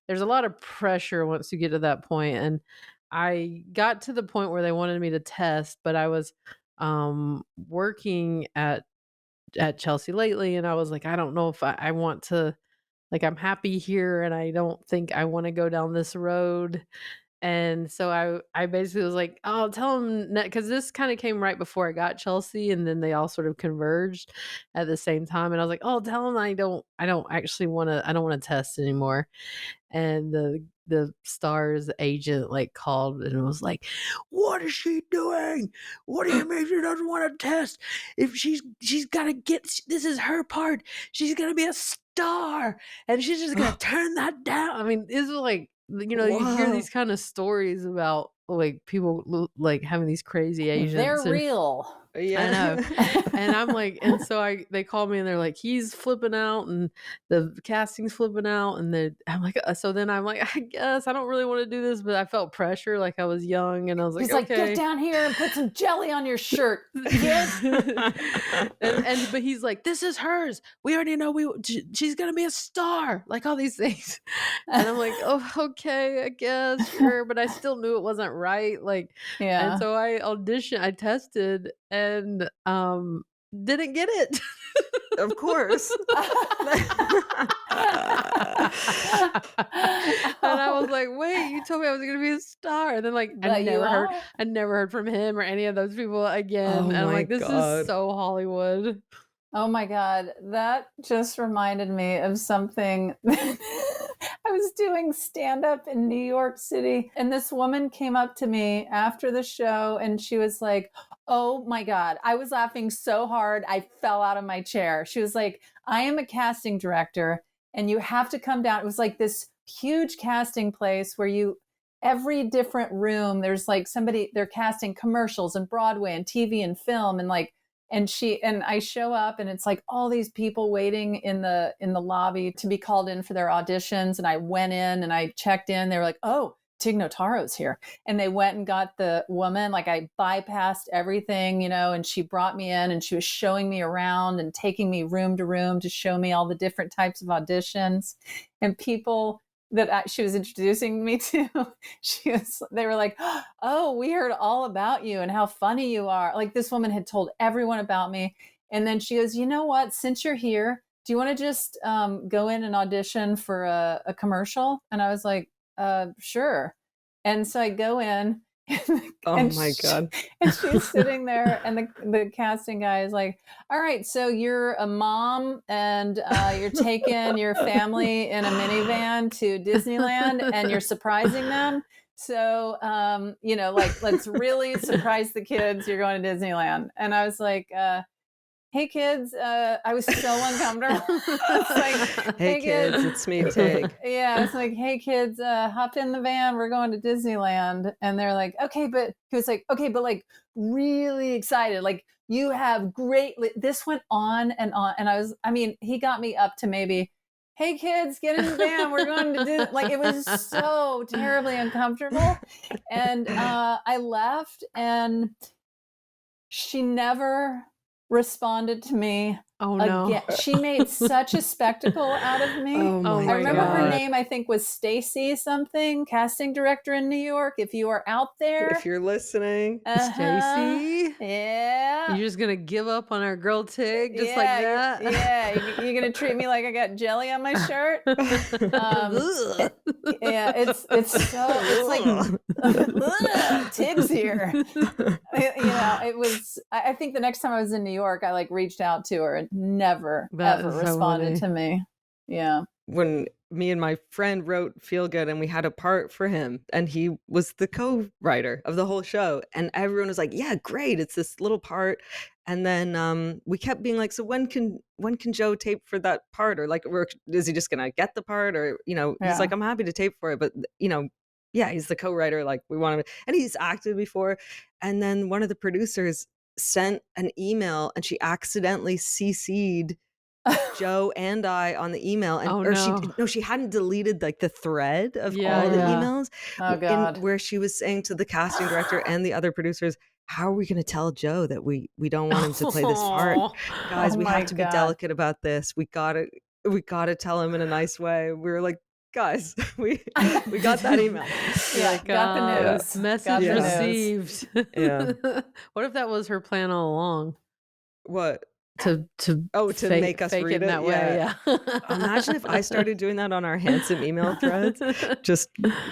there's a lot of pressure once you get to that point. And I got to the point where they wanted me to test, but I was working at Chelsea lately, and I was like, I don't know if I want to. Like, I'm happy here, and I don't think I want to go down this road. And so I basically was like, oh, tell them, because this kind of came right before I got Chelsea, and then they all sort of converged at the same time. And I was like, oh, tell them I don't actually want to. I don't want to test anymore. And the Star's agent like called and was like, what is she doing? What do you mean she doesn't want to test? If she's got to this is her part. She's gonna be a star, and she's just gonna turn that down. I mean, this is like, you hear these kind of stories about like people like having these crazy agents. They're real. Yeah, I know. And I'm like, and so they call me and they're like, he's flipping out and the casting's flipping out. And I'm like, so then I'm like, I guess I don't really want to do this, but I felt pressure. Like I was young and I was like, he's okay. like, get down here and put some jelly on your shirt. But he's like, this is hers. We already know she's going to be a star. Like all these things. And I'm like, oh, okay, I guess. Sure. But I still knew it wasn't right. Like, yeah. And so I auditioned, I tested and didn't get it. Of course. And I was like, wait, you told me I was gonna be a star. And then like I never heard from him or any of those people again. And I'm like, this is so Hollywood. Oh my God. That just reminded me of something. I was doing stand-up in New York City, and this woman came up to me after the show and she was like, oh my God, I was laughing so hard I fell out of my chair. She was like, I am a casting director and you have to come down. It was like this huge casting place where every different room, there's like they're casting commercials and Broadway and TV and film and like, and I show up and it's like all these people waiting in the lobby to be called in for their auditions. And I went in and I checked in. They were like, oh, Tig Notaro's here. And they went and got the woman. Like I bypassed everything, and she brought me in and she was showing me around and taking me room to room to show me all the different types of auditions. And people she was introducing me to, they were like, oh, we heard all about you and how funny you are. Like, this woman had told everyone about me. And then she goes, you know what, since you're here, do you want to just go in and audition for a commercial? And I was like, sure. And so I go in. Oh my God. And she's sitting there, and the casting guy is like, all right, so you're a mom, and you're taking your family in a minivan to Disneyland, and you're surprising them. So, like, let's really surprise the kids. You're going to Disneyland. And I was like, hey kids, I was so uncomfortable. It's like, hey kids, it's me, Tig. Yeah, it's like, hey kids, hop in the van, we're going to Disneyland. And they're like, okay, but he was like, okay, but like really excited, like you have great. This went on, and he got me up to maybe, hey kids, get in the van, we're going to do, like, it was so terribly uncomfortable. And I left, and she never responded to me. Oh no. Again. She made such a spectacle out of me. Oh my I remember God. her name, I think, was Stacy something, casting director in New York. If you are out there, If you're listening, Stacy, yeah, you're just gonna give up on our girl Tig just like that? You're gonna treat me like I got jelly on my shirt. Ugh. Yeah, it's like Tig's here. It was. I think the next time I was in New York, I like reached out to her and never That ever is so responded funny. to me. Yeah. when me and my friend wrote Feel Good, and we had a part for him, and he was the co-writer of the whole show, and everyone was like, yeah, great, it's this little part. And then we kept being like, so when can Joe tape for that part? Or like, is he just gonna get the part? Or he's like, I'm happy to tape for it, but yeah, he's the co-writer, like we want him, and he's acted before. And then one of the producers sent an email, and she accidentally CC'd Joe and I on the email, and she hadn't deleted like the thread of all the emails. Oh God. Where she was saying to the casting director and the other producers, how are we going to tell Joe that we don't want him to play this part? Guys, Oh we my have to be God. delicate about this. We gotta tell him in a nice way. We were like, guys, we got that email. Yeah, got the news. Message Got the news. received. Yeah. What if that was her plan all along? What? To Make us fake read it that way. Yeah. Imagine if I started doing that on our handsome email threads, just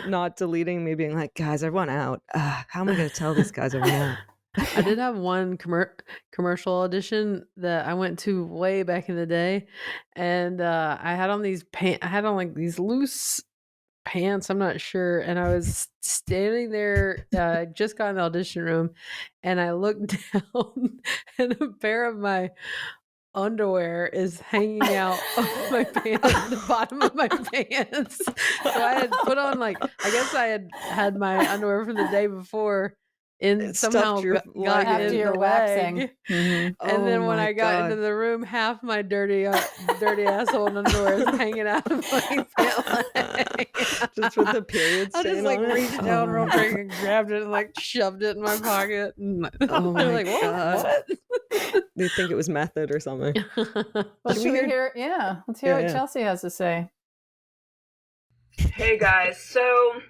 not deleting, me being like, guys, I want out. How am I going to tell these guys I want out? I did have one commercial audition that I went to way back in the day, and I had on these I had on like these loose pants, I'm not sure, and I was standing there, just got in the audition room, and I looked down, and a pair of my underwear is hanging out of my pants, the bottom of my pants. So I had put on, like, I guess I had my underwear from the day before It somehow stuffed your got leg After in your the waxing. leg. Mhm. And then when my I got God. into the room, half my dirty asshole underwear is hanging out of my pant leg. Just with the period I stain just like on it? reached down real quick and grabbed it and like shoved it in my pocket. And Oh my they're like, God. what? They think it was method or something. Well, Should should we we hear- hear? Yeah, let's hear Yeah, what yeah. Chelsea has to say. Hey guys, so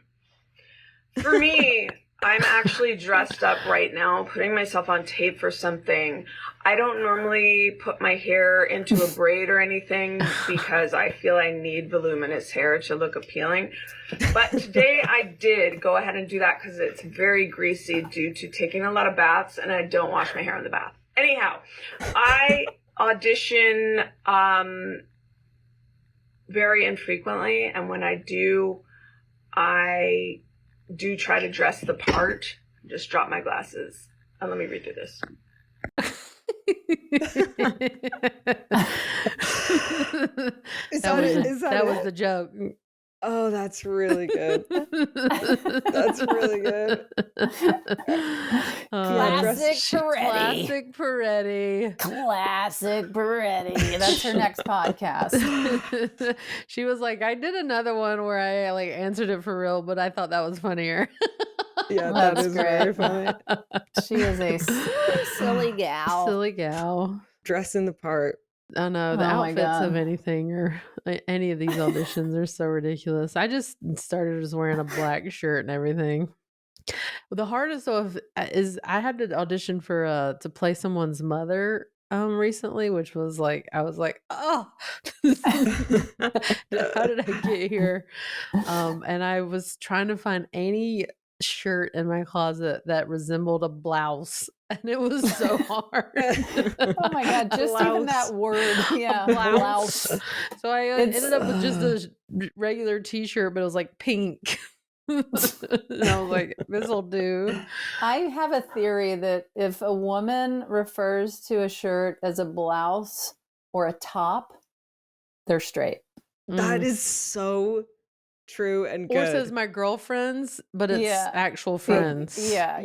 for me, I'm actually dressed up right now, putting myself on tape for something. I don't normally put my hair into a braid or anything because I feel I need voluminous hair to look appealing. But today I did go ahead and do that because it's very greasy due to taking a lot of baths, and I don't wash my hair in the bath. Anyhow, I audition very infrequently, and when I do try to dress the part. Just drop my glasses and let me read through this. That was the joke. Oh, that's really good. That's really good. Classic Peretti. Classic Peretti. Classic Peretti. That's her next podcast. She was like, I did another one where I like answered it for real, but I thought that was funnier. Yeah, that That's is very great. funny. She is a silly gal. Silly gal. Dressing the part. I know the Oh my outfits of God. anything or any of these auditions are so ridiculous. I just started just wearing a black shirt and everything. Well, the hardest is I had to audition for to play someone's mother recently, which was like I was like, oh, how did I get here? And I was trying to find any shirt in my closet that resembled a blouse, and it was so hard. Oh my God, just even that word. Yeah, blouse. So I ended up with just a regular t-shirt, but it was like pink. And I was like, this'll do. I have a theory that if a woman refers to a shirt as a blouse or a top, they're straight. That is so true and good. Or says my girlfriends, but it's actual friends. Yeah.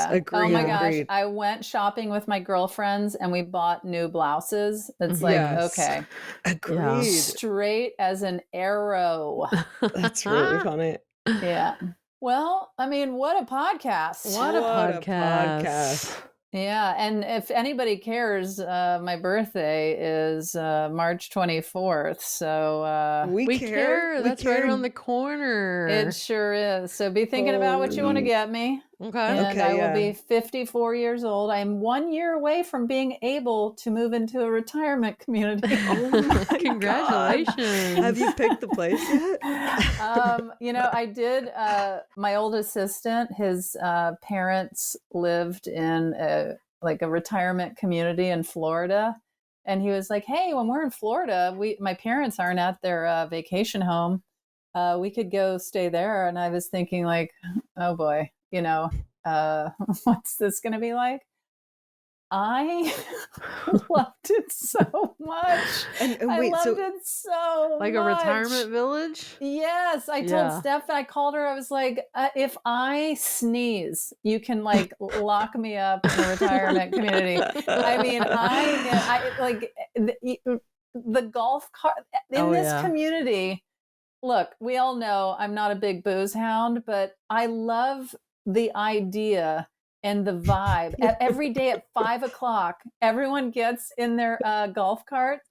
Agreed, Oh my gosh. agreed. I went shopping with my girlfriends and we bought new blouses. It's like, okay. Agreed. Yeah. Straight as an arrow. That's really funny. Yeah. Well, I mean, what a podcast. What a podcast. Yeah. And if anybody cares, my birthday is March 24th. So we care. That's right around the corner. It sure is. So be thinking about what you want to get me. Okay. And I will be 54 years old. I'm 1 year away from being able to move into a retirement community. Oh my Congratulations. God. Have you picked the place yet? I did. My old assistant, his parents lived in a retirement community in Florida. And he was like, hey, when we're in Florida, my parents aren't at their vacation home. We could go stay there. And I was thinking like, oh boy, what's this going to be like? I loved it so much. And I wait, loved it so like much. A retirement village? Yes. I told Steph, I called her, I was like, if I sneeze, you can like lock me up in a retirement community. I mean, I like the golf cart in this community. Look, we all know I'm not a big booze hound, but I love the idea and the vibe. Every day at 5 o'clock, everyone gets in their golf cart,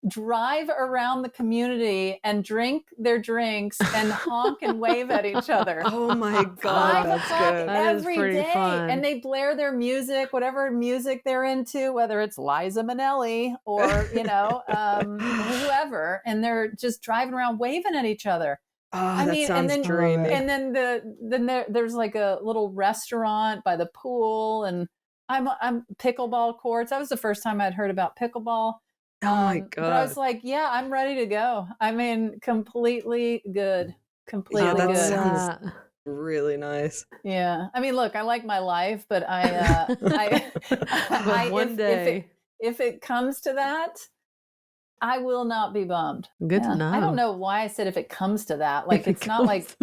drive around the community and drink their drinks and honk and wave at each other. Oh my God, that's good. Every day. Fun. And they blare their music, whatever music they're into, whether it's Liza Minnelli or, whoever. And they're just driving around waving at each other. Oh, that sounds dreamy. And then there's like a little restaurant by the pool, and I'm pickleball courts. That was the first time I'd heard about pickleball. Oh my God. But I was like, yeah, I'm ready to go. I mean, completely good. Completely good. Sounds really nice. Yeah. I mean, look, I like my life, but one day, if it comes to that, I will not be bummed. Good to know. I don't know why I said if it comes to that. Like it's not like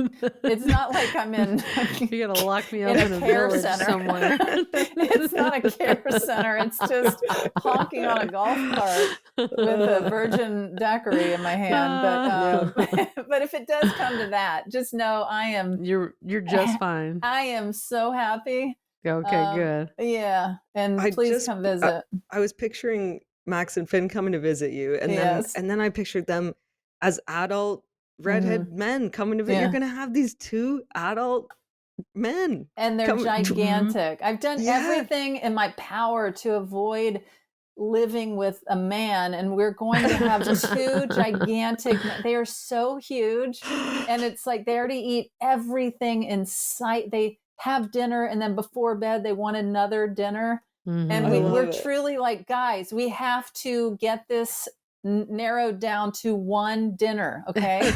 I'm in. You gotta lock me up in a care center somewhere. It's not a care center. It's just honking on a golf cart with a virgin daiquiri in my hand. But if it does come to that, just know I am. You're just fine. I am so happy. Okay, good. Yeah, and please come visit. I was picturing Max and Finn coming to visit you, and then I pictured them as adult redhead men coming to visit. You're gonna have these two adult men, and they're gigantic. I've done everything in my power to avoid living with a man, and we're going to have two gigantic men. They are so huge, and it's like they already eat everything in sight. They have dinner, and then before bed they want another dinner. And we're truly like, guys, we have to get this narrowed down to one dinner. Okay.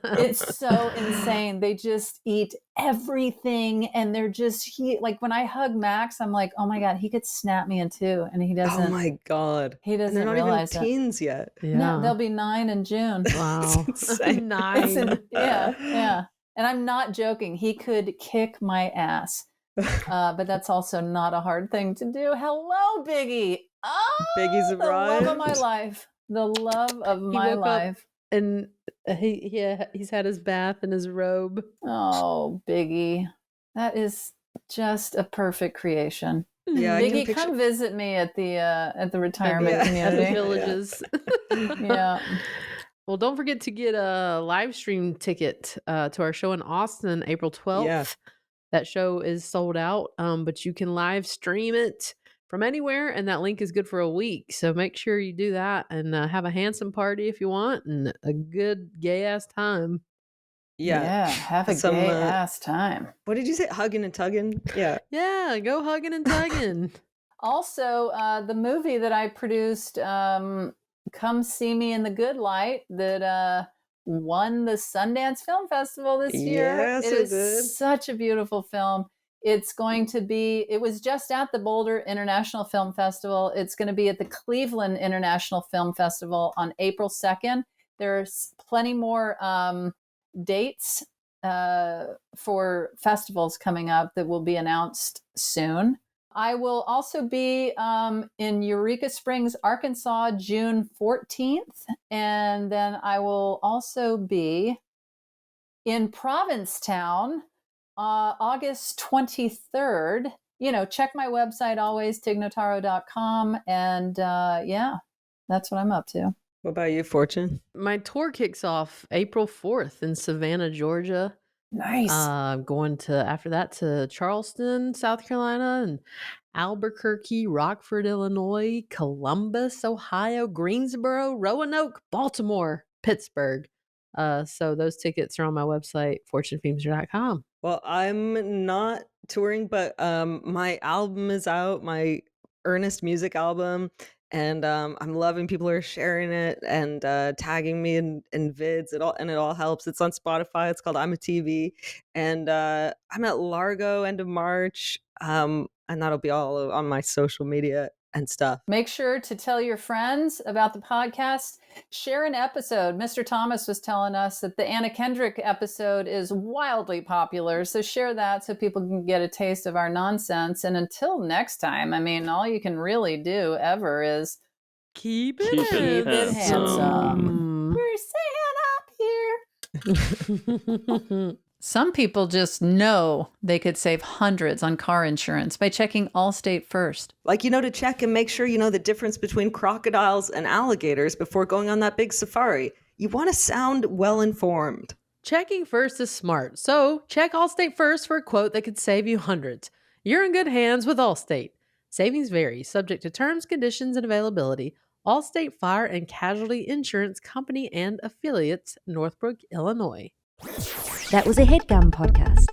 It's so insane. They just eat everything. And they're just, like when I hug Max, I'm like, oh my God, he could snap me in two. And he doesn't. Oh my God. He doesn't realize realize they're not even teens yet. Yeah. No, they'll be 9 in June. Wow. 9. Yeah. And I'm not joking. He could kick my ass. But that's also not a hard thing to do. Hello, Biggie. Oh, Biggie's arrived. The love of my life. The love of my life. And he's had his bath in his robe. Oh, Biggie. That is just a perfect creation. Yeah, I can Biggie, picture. come visit me at the retirement Yeah. community. At the villages. Yeah. Well, don't forget to get a live stream ticket to our show in Austin, April 12th. Yeah. That show is sold out, but you can live stream it from anywhere, and that link is good for a week. So make sure you do that and have a handsome party if you want, and a good gay-ass time. Yeah. Have a Some, gay ass time. What did you say? Hugging and tugging? Yeah. Yeah, go hugging and tugging. Also, the movie that I produced, Come See Me in the Good Light, that won the Sundance Film Festival this year. Yes, It it is did. such a beautiful film. It's going to be, it was just at the Boulder International Film Festival. It's going to be at the Cleveland International Film Festival on April 2nd. There's plenty more dates for festivals coming up that will be announced soon. I will also be in Eureka Springs, Arkansas, June 14th. And then I will also be in Provincetown, August 23rd. Check my website always, tignotaro.com. And yeah, that's what I'm up to. What about you, Fortune? My tour kicks off April 4th in Savannah, Georgia. Nice. Going after that to Charleston, South Carolina, and Albuquerque, Rockford, Illinois, Columbus, Ohio, Greensboro, Roanoke, Baltimore, Pittsburgh. So those tickets are on my website, fortunefeimster.com. Well, I'm not touring, but my album is out, my Earnest music album, and I'm loving people are sharing it and tagging me in vids. It all helps. It's on Spotify. It's called I'm a TV, and I'm at Largo end of March, and that'll be all on my social media and stuff. Make sure to tell your friends about the podcast. Share an episode. Mr. Thomas was telling us that the Anna Kendrick episode is wildly popular. So share that so people can get a taste of our nonsense. And until next time, I mean, all you can really do ever is Keep it handsome. We're staying up here. Some people just know they could save hundreds on car insurance by checking Allstate first. Like, to check and make sure you know the difference between crocodiles and alligators before going on that big safari. You want to sound well-informed. Checking first is smart. So check Allstate first for a quote that could save you hundreds. You're in good hands with Allstate. Savings vary, subject to terms, conditions, and availability. Allstate Fire and Casualty Insurance Company and Affiliates, Northbrook, Illinois. That was a HeadGum podcast.